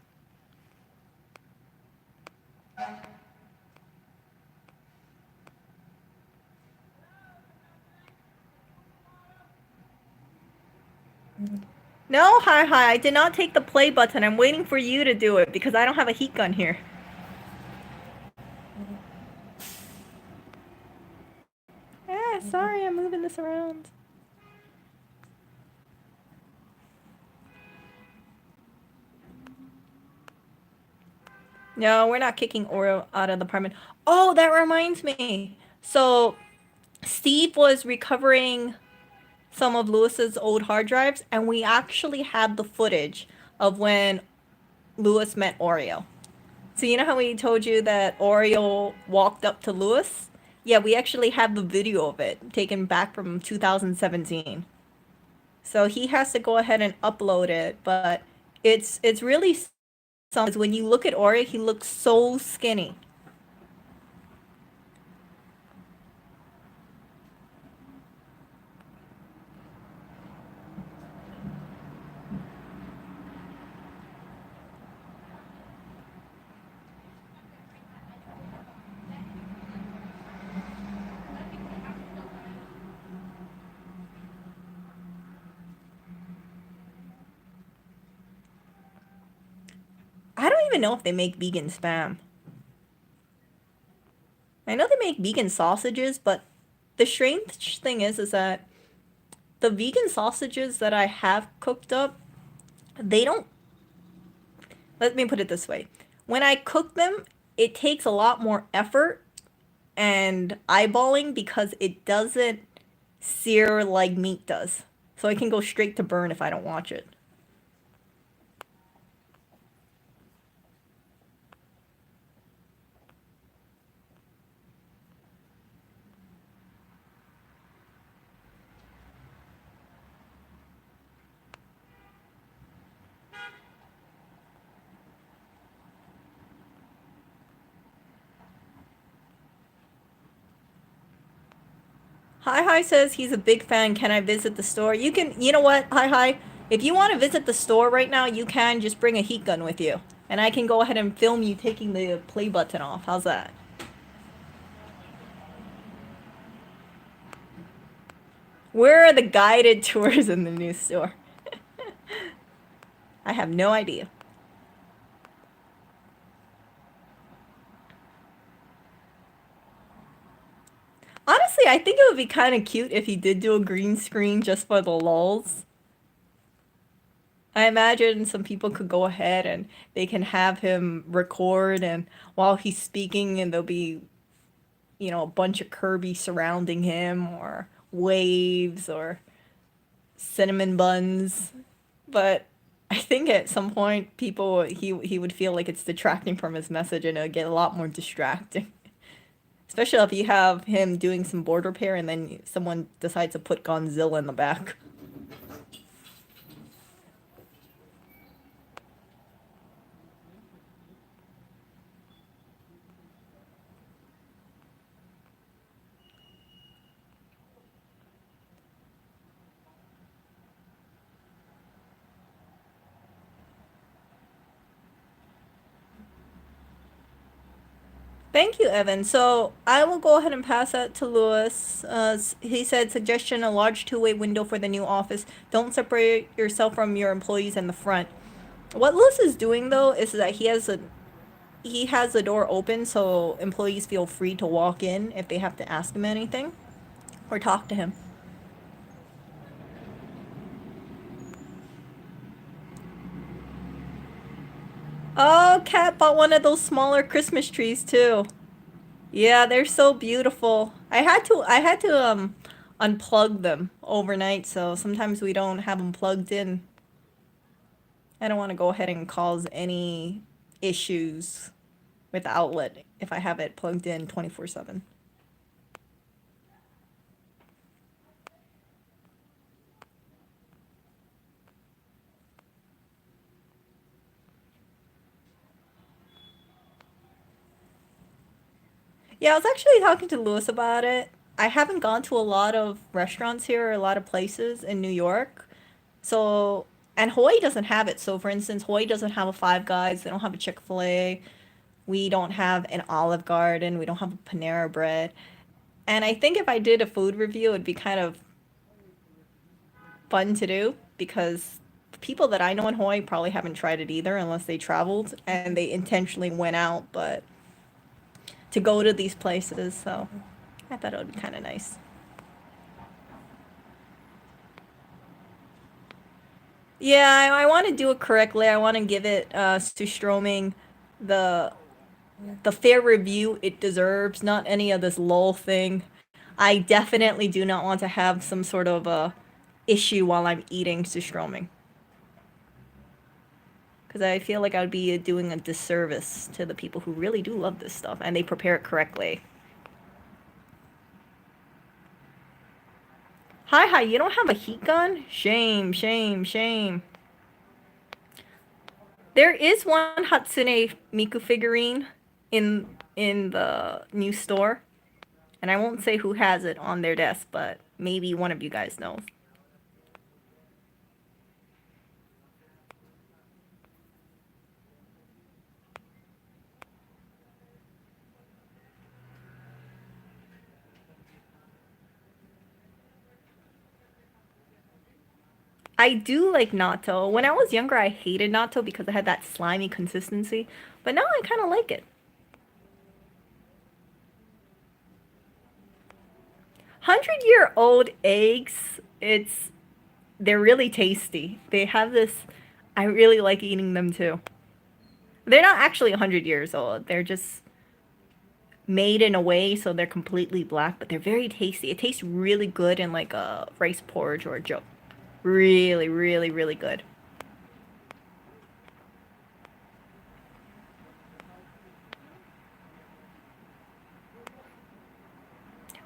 No, hi. I did not take the play button. I'm waiting for you to do it because I don't have a heat gun here. Sorry, I'm moving this around. No, we're not kicking Oreo out of the apartment. Oh, that reminds me. So, Steve was recovering some of Lewis's old hard drives, and we actually had the footage of when Lewis met Oreo. So you know how we told you that Oreo walked up to Lewis? Yeah, we actually have the video of it taken back from 2017. So he has to go ahead and upload it, but it's really something. When you look at Oreo, he looks so skinny. even know if they make vegan spam. I know they make vegan sausages, but the strange thing is that the vegan sausages that I have cooked up, they don't, let me put it this way. When I cook them, it takes a lot more effort and eyeballing because it doesn't sear like meat does. So it can go straight to burn if I don't watch it. Hi says he's a big fan. Can I visit the store? You can, you know what? Hi. If you want to visit the store right now, you can just bring a heat gun with you. And I can go ahead and film you taking the play button off. How's that? Where are the guided tours in the new store? I have no idea. Honestly, I think it would be kind of cute if he did do a green screen just for the lulz. I imagine some people could go ahead and they can have him record, and while he's speaking, and there'll be, you know, a bunch of Kirby surrounding him, or waves, or cinnamon buns. But I think at some point, he would feel like it's detracting from his message, and it'll get a lot more distracting. Especially if you have him doing some board repair and then someone decides to put Godzilla in the back. Thank you, Evan. So I will go ahead and pass that to Lewis. He said, suggestion, a large two-way window for the new office. Don't separate yourself from your employees in the front. What Lewis is doing, though, is that he has the door open so employees feel free to walk in if they have to ask him anything or talk to him. Oh, Kat bought one of those smaller Christmas trees too. Yeah, they're so beautiful. I had to unplug them overnight, so sometimes we don't have them plugged in. I don't want to go ahead and cause any issues with the outlet if I have it plugged in 24/7. Yeah, I was actually talking to Lewis about it. I haven't gone to a lot of restaurants here or a lot of places in New York. So, and Hawaii doesn't have it. So, for instance, Hawaii doesn't have a Five Guys. They don't have a Chick-fil-A. We don't have an Olive Garden. We don't have a Panera Bread. And I think if I did a food review, it'd be kind of fun to do because people that I know in Hawaii probably haven't tried it either unless they traveled and they intentionally went out, but to go to these places. So I thought it would be kind of nice. Yeah, I want to do it correctly. I want to give it to Stroming the fair review it deserves, not any of this lull thing. I definitely do not want to have some sort of a issue while I'm eating Sustroming. Because I feel like I would be doing a disservice to the people who really do love this stuff and they prepare it correctly. Hi, you don't have a heat gun? Shame. There is one Hatsune Miku figurine in the new store. And I won't say who has it on their desk, but maybe one of you guys knows. I do like natto. When I was younger, I hated natto because it had that slimy consistency. But now I kind of like it. 100-year-old eggs, they're really tasty. They have this, I really like eating them too. They're not actually 100 years old. They're just made in a way so they're completely black, but they're very tasty. It tastes really good in like a rice porridge or a joke. Really, really, really good.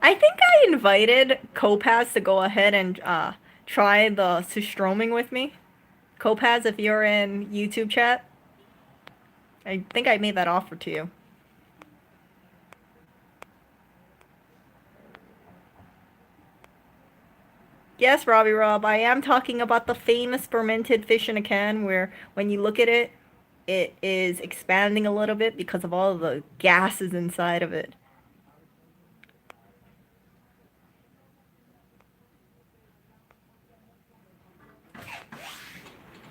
I think I invited Kopaz to go ahead and try the sustroming with me. Kopaz, if you're in YouTube chat, I think I made that offer to you. Yes, Robbie Rob, I am talking about the famous fermented fish in a can where when you look at it, it is expanding a little bit because of all of the gases inside of it.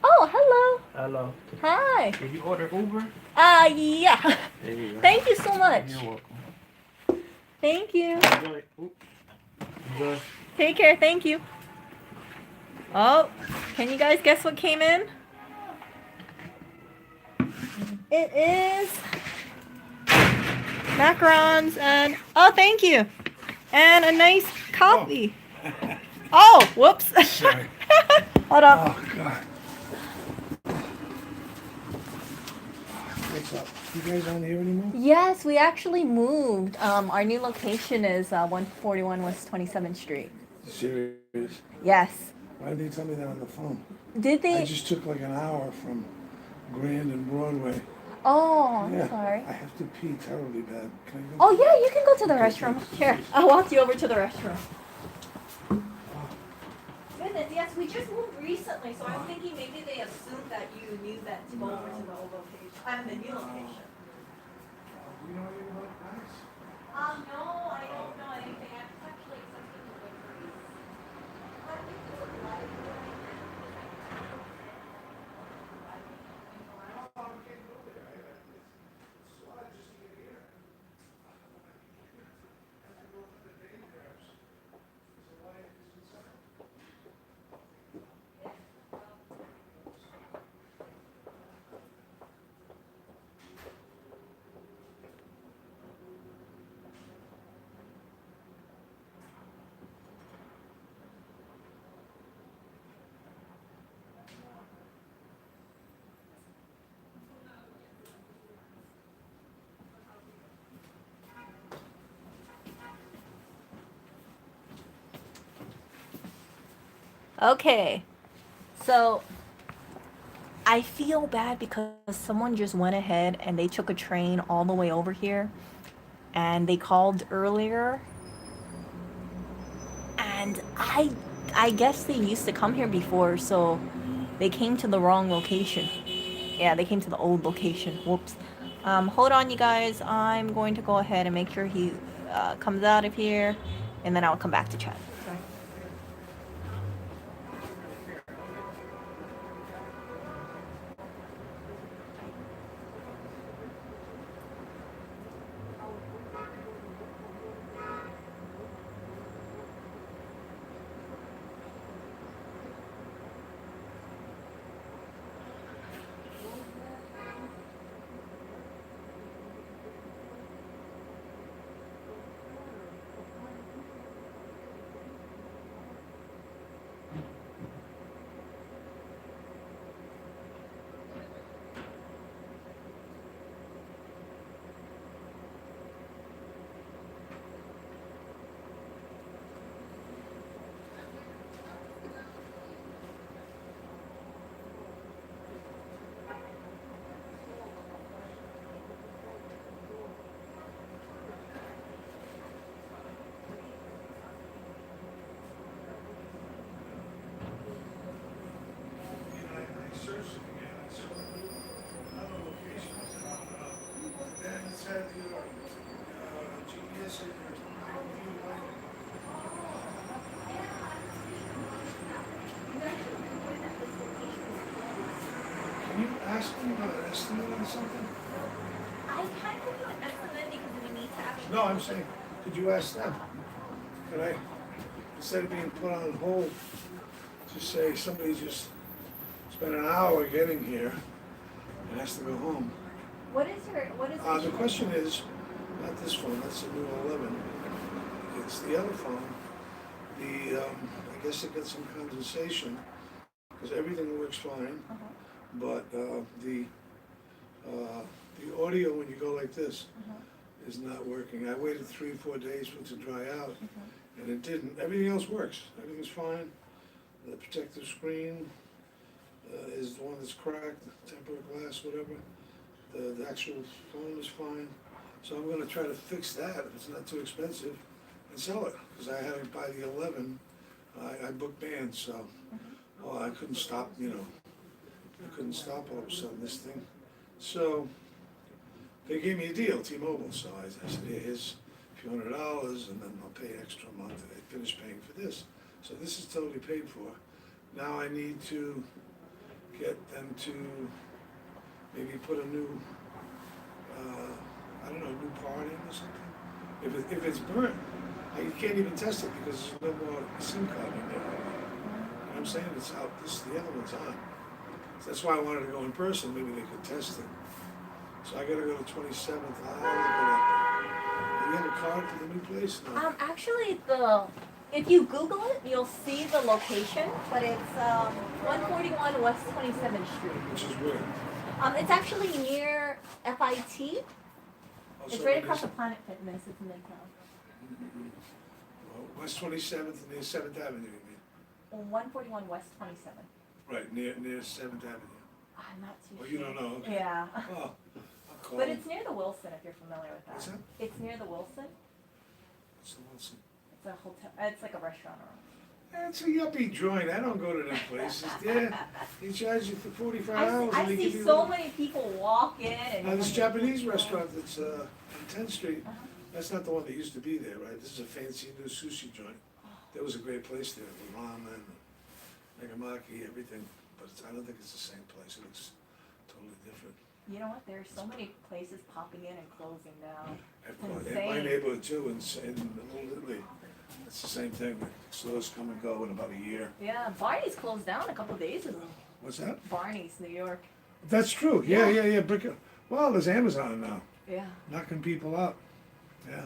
Oh, hello. Hello. Hi. Did you order Uber? Yeah. There you go. Thank you so much. You're welcome. Thank you. Enjoy. Enjoy. Take care. Thank you. Oh, can you guys guess what came in? It is macarons and oh, thank you, and a nice coffee. Oh, whoops. Sorry. Hold on. Oh, God. What's up? You guys aren't here anymore? Yes, we actually moved. Our new location is 141 West 27th Street. Serious? Yes. Why did they tell me that on the phone? Did they? I just took like an hour from Grand and Broadway. Oh, I'm Yeah, sorry. I have to pee terribly bad. Can I go? Oh yeah, you can go to the Okay, restroom. thanks. Here, I'll walk you over to the restroom. Goodness, yes, we just moved recently, so I'm thinking maybe they assumed that you knew that to go over to the old location. I'm the new location. You know anything about nice? No, I don't know anything. I'm actually accepting deliveries. But we do like Okay, so I feel bad because someone just went ahead and they took a train all the way over here and they called earlier and I guess they used to come here before, so they came to the wrong location. Yeah, they came to the old location. Whoops. Hold on, you guys. I'm going to go ahead and make sure he comes out of here and then I'll come back to chat. I searched it again. I saw another location. Then it said your GPS and your view light. ask them about an estimate on something? I can't give you an estimate because we need to actually. No, I'm saying, could you ask them? Could I, instead of being put on hold, just say somebody just spent an hour getting here and has to go home. What is The question is, not this phone, that's the new 11. It's the other phone. I guess it gets some condensation because everything works fine, but the audio when you go like this is not working. I waited 3-4 days for it to dry out, and it didn't. Everything else works. Everything's fine. The protective screen is the one that's cracked, tempered glass, whatever. The actual phone is fine. So I'm going to try to fix that if it's not too expensive and sell it, because I had to buy the 11. I booked bands, so I couldn't stop, I couldn't stop all of a sudden this thing. So they gave me a deal, T-Mobile, so I said, here's a few $100, and then I'll pay extra a month, and they finished paying for this. So this is totally paid for. Now I need to get them to maybe put a new, I don't know, new part in or something. If it's burnt, you can't even test it because there's no more SIM card in there. You know what I'm saying? It's out. The other one's on. So that's why I wanted to go in person. Maybe they could test it. So I got to go to 27th. Do you have a card for the new place? No. Actually, if you Google it, you'll see the location, but it's 141 West 27th Street. Which is where? It's actually near FIT. It's right across the Planet Fitness. It's in Midtown. Well, West 27th near 7th Avenue, you mean? 141 West 27th. Right, near 7th Avenue. I'm not too sure. Oh, you don't know? Okay. Yeah. Oh, I'll call But them. it's near the Wilson, if you're familiar with that. What's that? It's near the Wilson. What's the Wilson? It's a hotel. It's like a restaurant or. That's a yuppie joint. I don't go to them places. Yeah, they charge you for 45 hours. I and they give see you so a- many people walk in and. Now, this Japanese restaurant that's on 10th Street, Uh-huh. that's not the one that used to be there, right? This is a fancy new sushi joint. There was a great place there, the ramen, nagamaki, everything. But I don't think it's the same place. It looks totally different. You know what? There's so many places popping in and closing down. In insane. my neighborhood too, in Little Italy, it's the same thing. Stores come and go in about a year. Yeah, Barney's closed down a couple of days ago. What's that? Barney's, New York. That's true. Yeah. Well, there's Amazon now, Yeah. knocking people out. Yeah.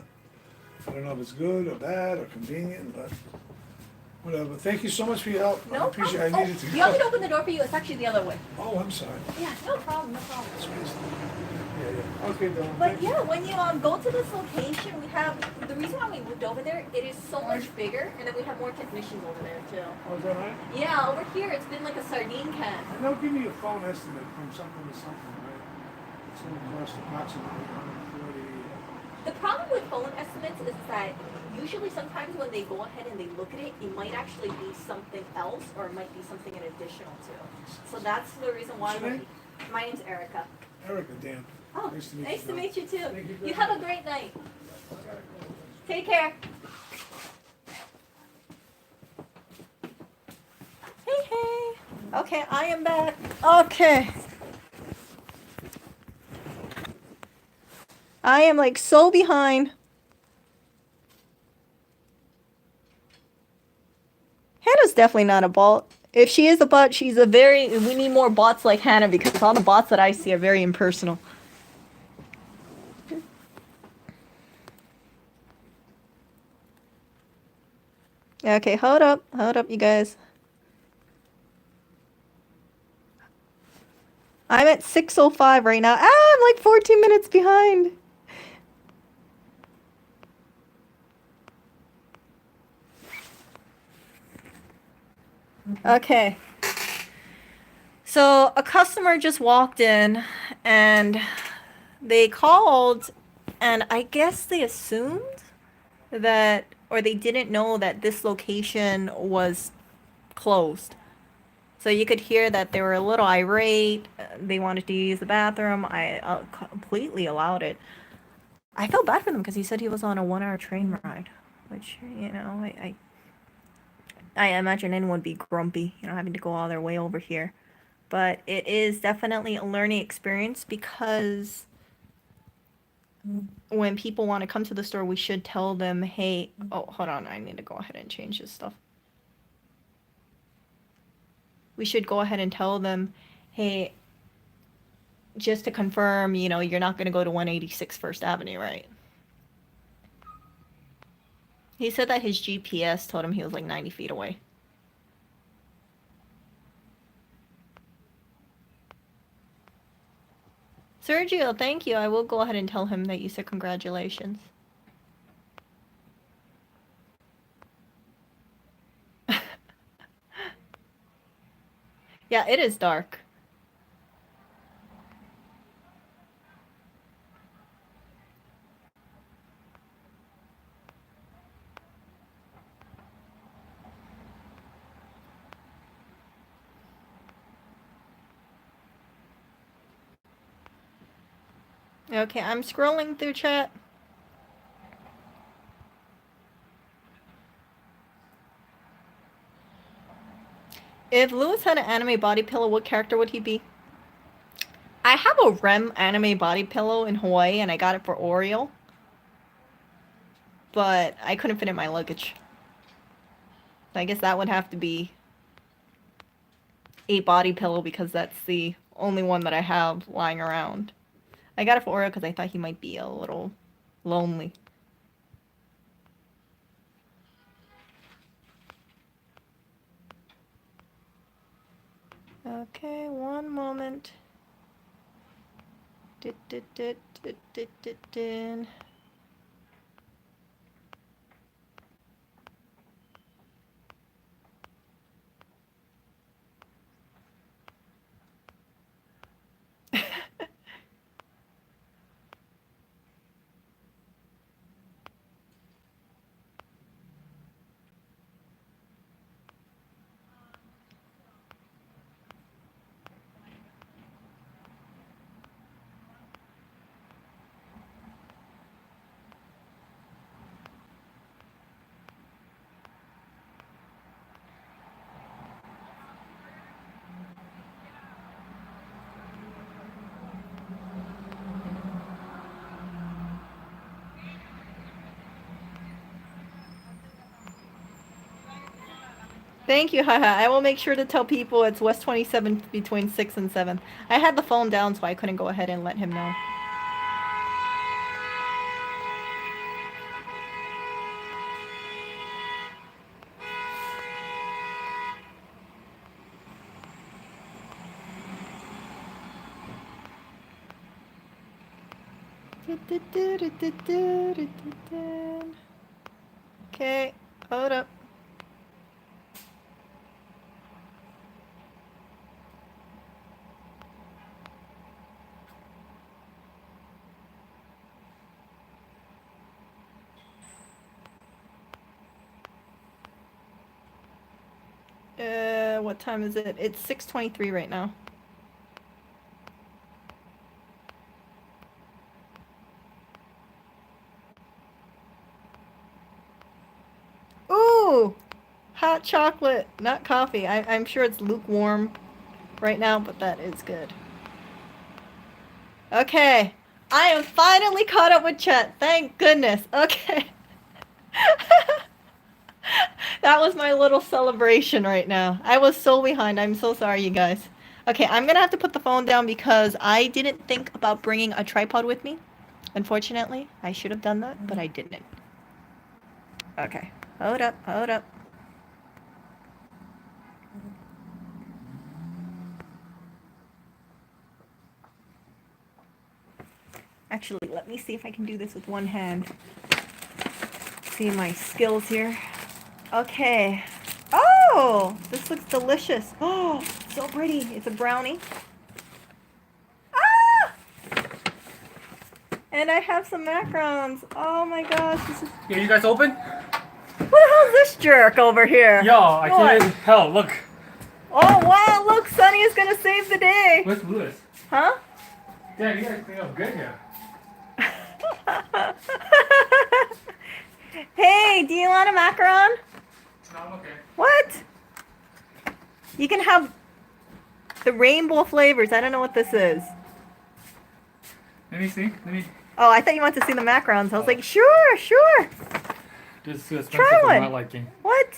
I don't know if it's good or bad or convenient, but whatever. Thank you so much for your help. No I appreciate it. problem. I needed to You want me to go. open the door for you? It's actually the other way. Oh, I'm sorry. Yeah, no problem, no problem. Yeah. Okay, Dylan. But thank you. yeah, when you go to this location, we have the reason why we moved over there. It is so much bigger, and then we have more technicians over there too. Oh, is that right? Yeah, over here it's been like a sardine can. And they'll give me a phone estimate from something to something, right? It's going to cost approximately 140. The problem with phone estimates is that usually sometimes when they go ahead and they look at it, it might actually be something else or it might be something in additional to. So that's the reason why. What's your name? My name's Erica. Erica, Dan. Oh, Nice to meet nice you, to man. meet you too. Thank you very You have a much. great night. Take care. Hey. Okay, I am back. Okay. I am like so behind. Hannah's definitely not a bot. If she is a bot, we need more bots like Hannah because all the bots that I see are very impersonal. Okay, hold up, you guys. I'm at 6:05 right now. I'm like 14 minutes behind. Okay. So a customer just walked in and they called and I guess they assumed that, or they didn't know that this location was closed. So you could hear that they were a little irate. They wanted to use the bathroom. I completely allowed it. I felt bad for them because he said he was on a 1-hour train ride, which, I imagine anyone would be grumpy, having to go all their way over here. But it is definitely a learning experience because when people want to come to the store, we should tell them, hey, oh, hold on, I need to go ahead and change this stuff. We should go ahead and tell them, hey, just to confirm, you know, you're not going to go to 186 First Avenue, right? He said that his GPS told him he was like 90 feet away. Sergio, thank you. I will go ahead and tell him that you said congratulations. Yeah, it is dark. Okay, I'm scrolling through chat. If Lewis had an anime body pillow, what character would he be? I have a REM anime body pillow in Hawaii, and I got it for Oriole. But I couldn't fit in my luggage. I guess that would have to be a body pillow because that's the only one that I have lying around. I got it for Oriole because I thought he might be a little lonely. Okay, one moment. Thank you, haha. I will make sure to tell people it's West 27th between 6th and 7th. I had the phone down, so I couldn't go ahead and let him know. Okay, hold up. What time is it? It's 6:23 right now. Ooh! Hot chocolate, not coffee. I'm sure it's lukewarm right now, but that is good. Okay. I am finally caught up with chat. Thank goodness. Okay. That was my little celebration right now. I was so behind. I'm so sorry, you guys. Okay, I'm gonna have to put the phone down because I didn't think about bringing a tripod with me. Unfortunately, I should have done that, but I didn't. Okay, hold up, hold up. Actually, let me see if I can do this with one hand. See my skills here. Okay. Oh, this looks delicious. Oh, so pretty. It's a brownie. Ah! And I have some macarons. Oh my gosh, this is... Yeah, you guys open? Who the hell's this jerk over here? Yo, I can't even tell. Look. Oh wow, look, Sunny is gonna save the day. Where's Lewis? Huh? Damn, you guys clean up good here. Hey, do you want a macaron? No, I'm okay. What? You can have The rainbow flavors. I don't know what this is. Let me see. Let me. Oh, I thought you wanted to see the macarons. I was like, sure. This is too expensive Try for one. my liking. What?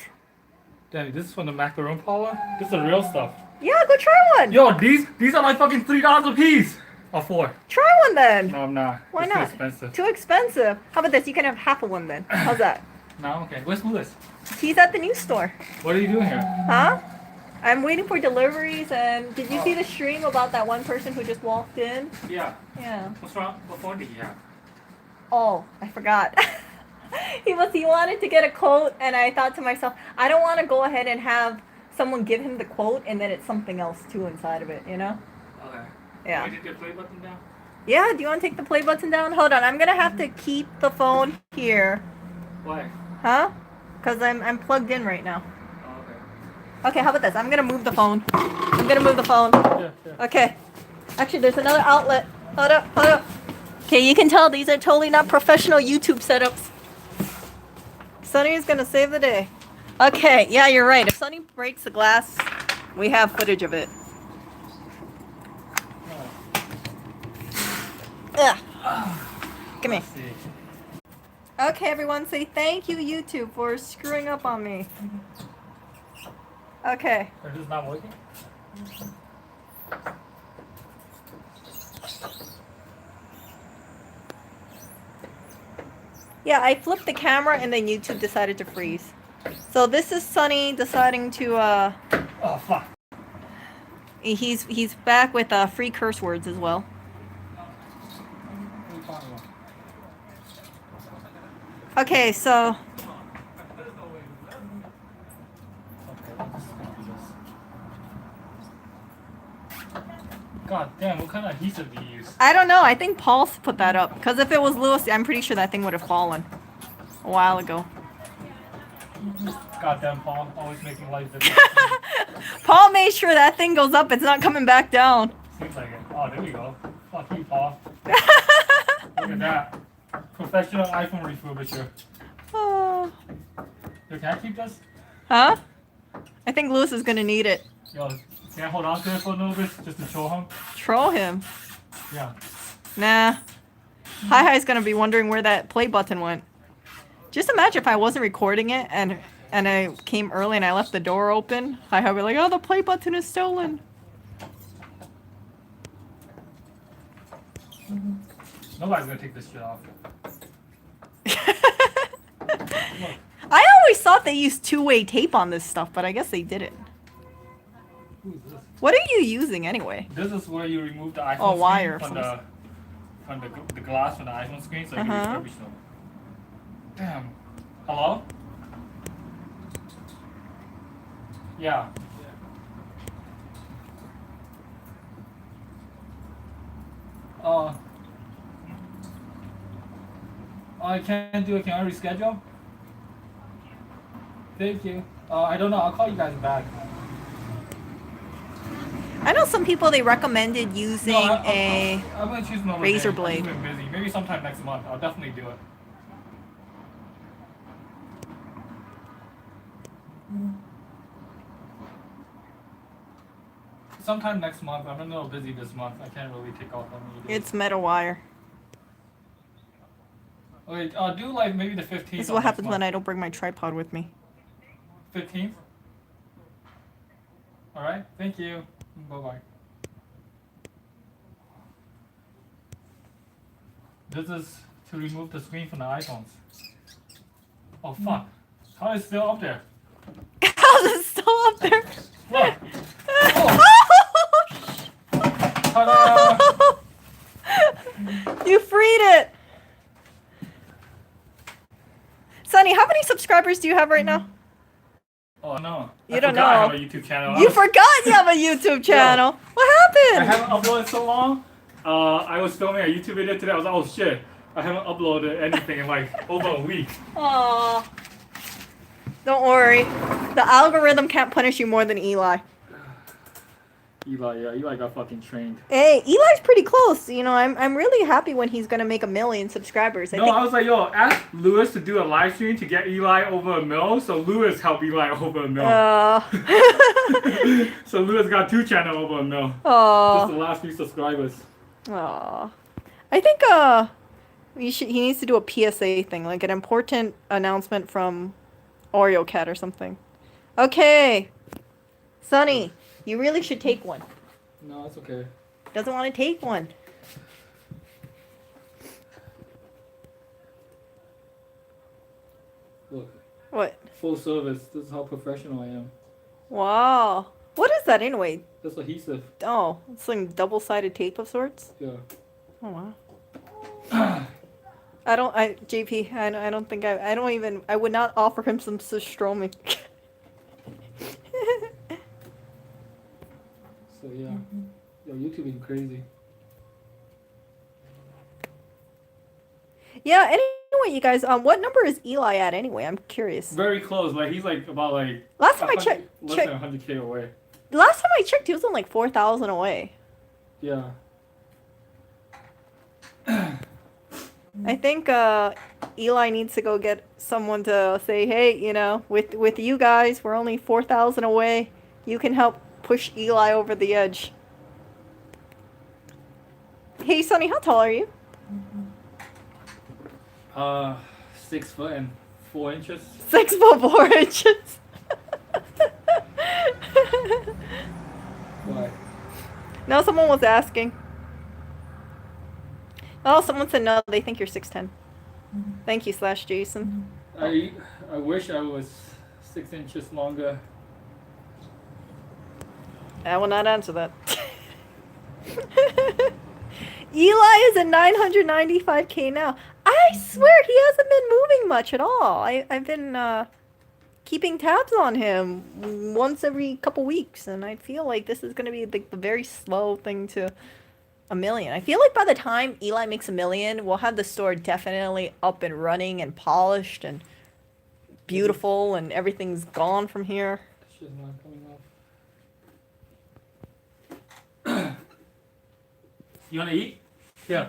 Danny, this is from the macaron parlor. This is the real stuff. Yeah, go try one. Yo, these are like fucking $3 a piece. Or 4. Try one then. No, I'm not. Why It's not? Too expensive. Too expensive. How about this? You can have half of one then. How's that? No, okay. Where's Lewis? He's at the news store. What are you doing here? Huh? I'm waiting for deliveries, and did you see the stream about that one person who just walked in? Yeah. Yeah. What's wrong? What phone did he have? Oh, I forgot. He wanted to get a quote, and I thought to myself, I don't want to go ahead and have someone give him the quote, and then it's something else too inside of it, you know? Okay. Yeah. Can you take the play button down? Yeah, do you want to take the play button down? Hold on, I'm gonna have to keep the phone here. Why? Huh? Because I'm plugged in right now. Oh, okay. Okay, how about this? I'm gonna move the phone. Yeah. Okay. Actually, there's another outlet. Hold up. Okay, you can tell these are totally not professional YouTube setups. Sonny is gonna save the day. Okay, yeah, you're right. If Sonny breaks the glass, we have footage of it. Ugh. Come here. Let's see. Okay, everyone, say thank you, YouTube, for screwing up on me. Okay. Is this not working? Yeah, I flipped the camera and then YouTube decided to freeze. So this is Sonny deciding to Oh, fuck. he's back with free curse words as well. What are you talking about? Okay, so God damn, what kind of adhesive do you use? I don't know. I think Paul put that up because if it was Lewis, I'm pretty sure that thing would have fallen a while ago. Goddamn Paul, always making life difficult. Paul made sure that thing goes up. It's not coming back down. Seems like it. Oh, there we go. Fuck you, Paul. Look at that. Professional iPhone refurbisher. Oh. Yo, can I keep this? Huh? I think Lewis is gonna need it. Yo, can I hold on to it for a little bit just to show him? Troll him. Yeah. Nah. Hi-Hi's gonna be wondering where that play button went. Just imagine if I wasn't recording it and I came early and I left the door open. Hi-Hi would be like, oh, the play button is stolen. Nobody's gonna take this shit off. I always thought they used two-way tape on this stuff, but I guess they didn't. Who's this? What are you using anyway? This is where you remove the iPhone Oh, wire screen from from the glass from the iPhone screen so you Uh-huh. can refurbish them. Damn. Hello? Yeah. I can't do it. Can I reschedule? Thank you. I don't know. I'll call you guys back. I know some people they recommended using I'm gonna choose another razor day. blade. I've been busy. Maybe sometime next month. I'll definitely do it. Sometime next month. I'm a little busy this month. I can't really take off on me. It's metal wire. Okay, do like maybe the 15th. This is what happens when I don't bring my tripod with me. 15th. All right. Thank you. Bye bye. This is to remove the screen from the iPhones. Oh fuck! How is it still up there? How's it still up there? Look. Oh. Ta-da! You freed it! Sonny, how many subscribers do you have right now? Oh no! You I don't forgot I have know. a YouTube channel. You forgot you have a YouTube channel. What I happened? haven't uploaded so long. I was filming a YouTube video today. I was like, oh shit! I haven't uploaded anything in like over a week. Aw. Don't worry. The algorithm can't punish you more than Eli. Eli, yeah, Eli got fucking trained. Hey, Eli's pretty close. You know, I'm really happy when he's gonna make 1 million subscribers. No, I was like, yo, ask Lewis to do a live stream to get Eli over 1 mil, so Lewis helped Eli over 1 mil. So Lewis got 2 channel over 1 mil. Just the last few subscribers. Aw. I think he needs to do a PSA thing, like an important announcement from Oreo Cat or something. Okay. Sonny, you really should take one. No, it's okay. Doesn't want to take one. Look, What? full service. This is how professional I am. Wow. What is that anyway? That's adhesive. Oh, it's like double-sided tape of sorts? Yeah. Oh, wow. JP, I don't think I would not offer him some surstroming. So yeah. Yo, YouTube is crazy. Yeah, anyway, you guys, what number is Eli at anyway? I'm curious. Very close. Like he's like about like Last time I checked, less than 100K away. last time I checked, he was on like 4,000 away. Yeah. I think Eli needs to go get someone to say, hey, you know, with you guys, we're only 4,000 away. You can help push Eli over the edge. Hey, Sonny, how tall are you? 6 foot and 4 inches. 6 foot 4 inches. Why? No, someone was asking. Oh, someone said no, they think you're 6'10". Thank you, /Jason. I wish I was 6 inches longer. I will not answer that. Eli is at 995K now. I swear he hasn't been moving much at all. I've been keeping tabs on him once every couple weeks, and I feel like this is going to be the very slow thing to 1 million. I feel like by the time Eli makes 1 million, we'll have the store definitely up and running and polished and beautiful, and everything's gone from here. This shit's not coming off. You wanna eat? Yeah.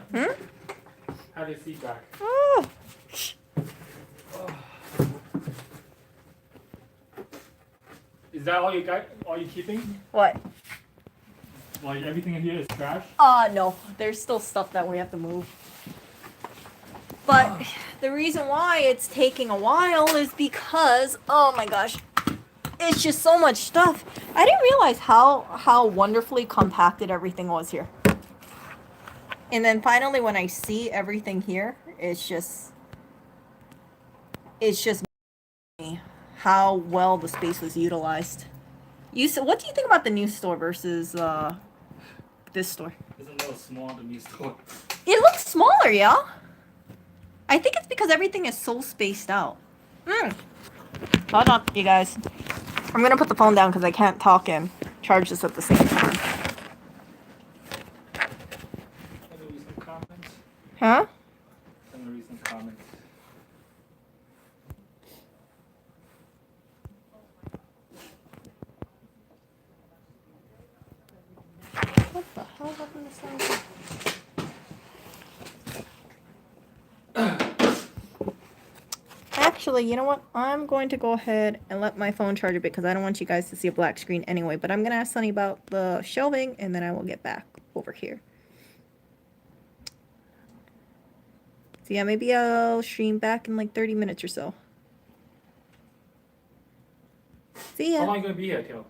Have your seat back. Oh. Is that all you got? All you keeping? What? Like everything in here is trash? No. There's still stuff that we have to move. But the reason why it's taking a while is because, oh my gosh, it's just so much stuff. I didn't realize how wonderfully compacted everything was here. And then finally when I see everything here, it's just how well the space was utilized. What do you think about the new store versus this store? It's a little small, the new store. It looks smaller, yeah. I think it's because everything is so spaced out. Hold on, you guys. I'm gonna put the phone down because I can't talk and charge this at the same time. Can I read some comments? Huh? Can I read some comments? What the hell happened to sound? Actually, you know what? I'm going to go ahead and let my phone charge a bit because I don't want you guys to see a black screen anyway. But I'm going to ask Sunny about the shelving and then I will get back over here. So yeah, maybe I'll stream back in like 30 minutes or so. See ya. How long are you gonna be here till?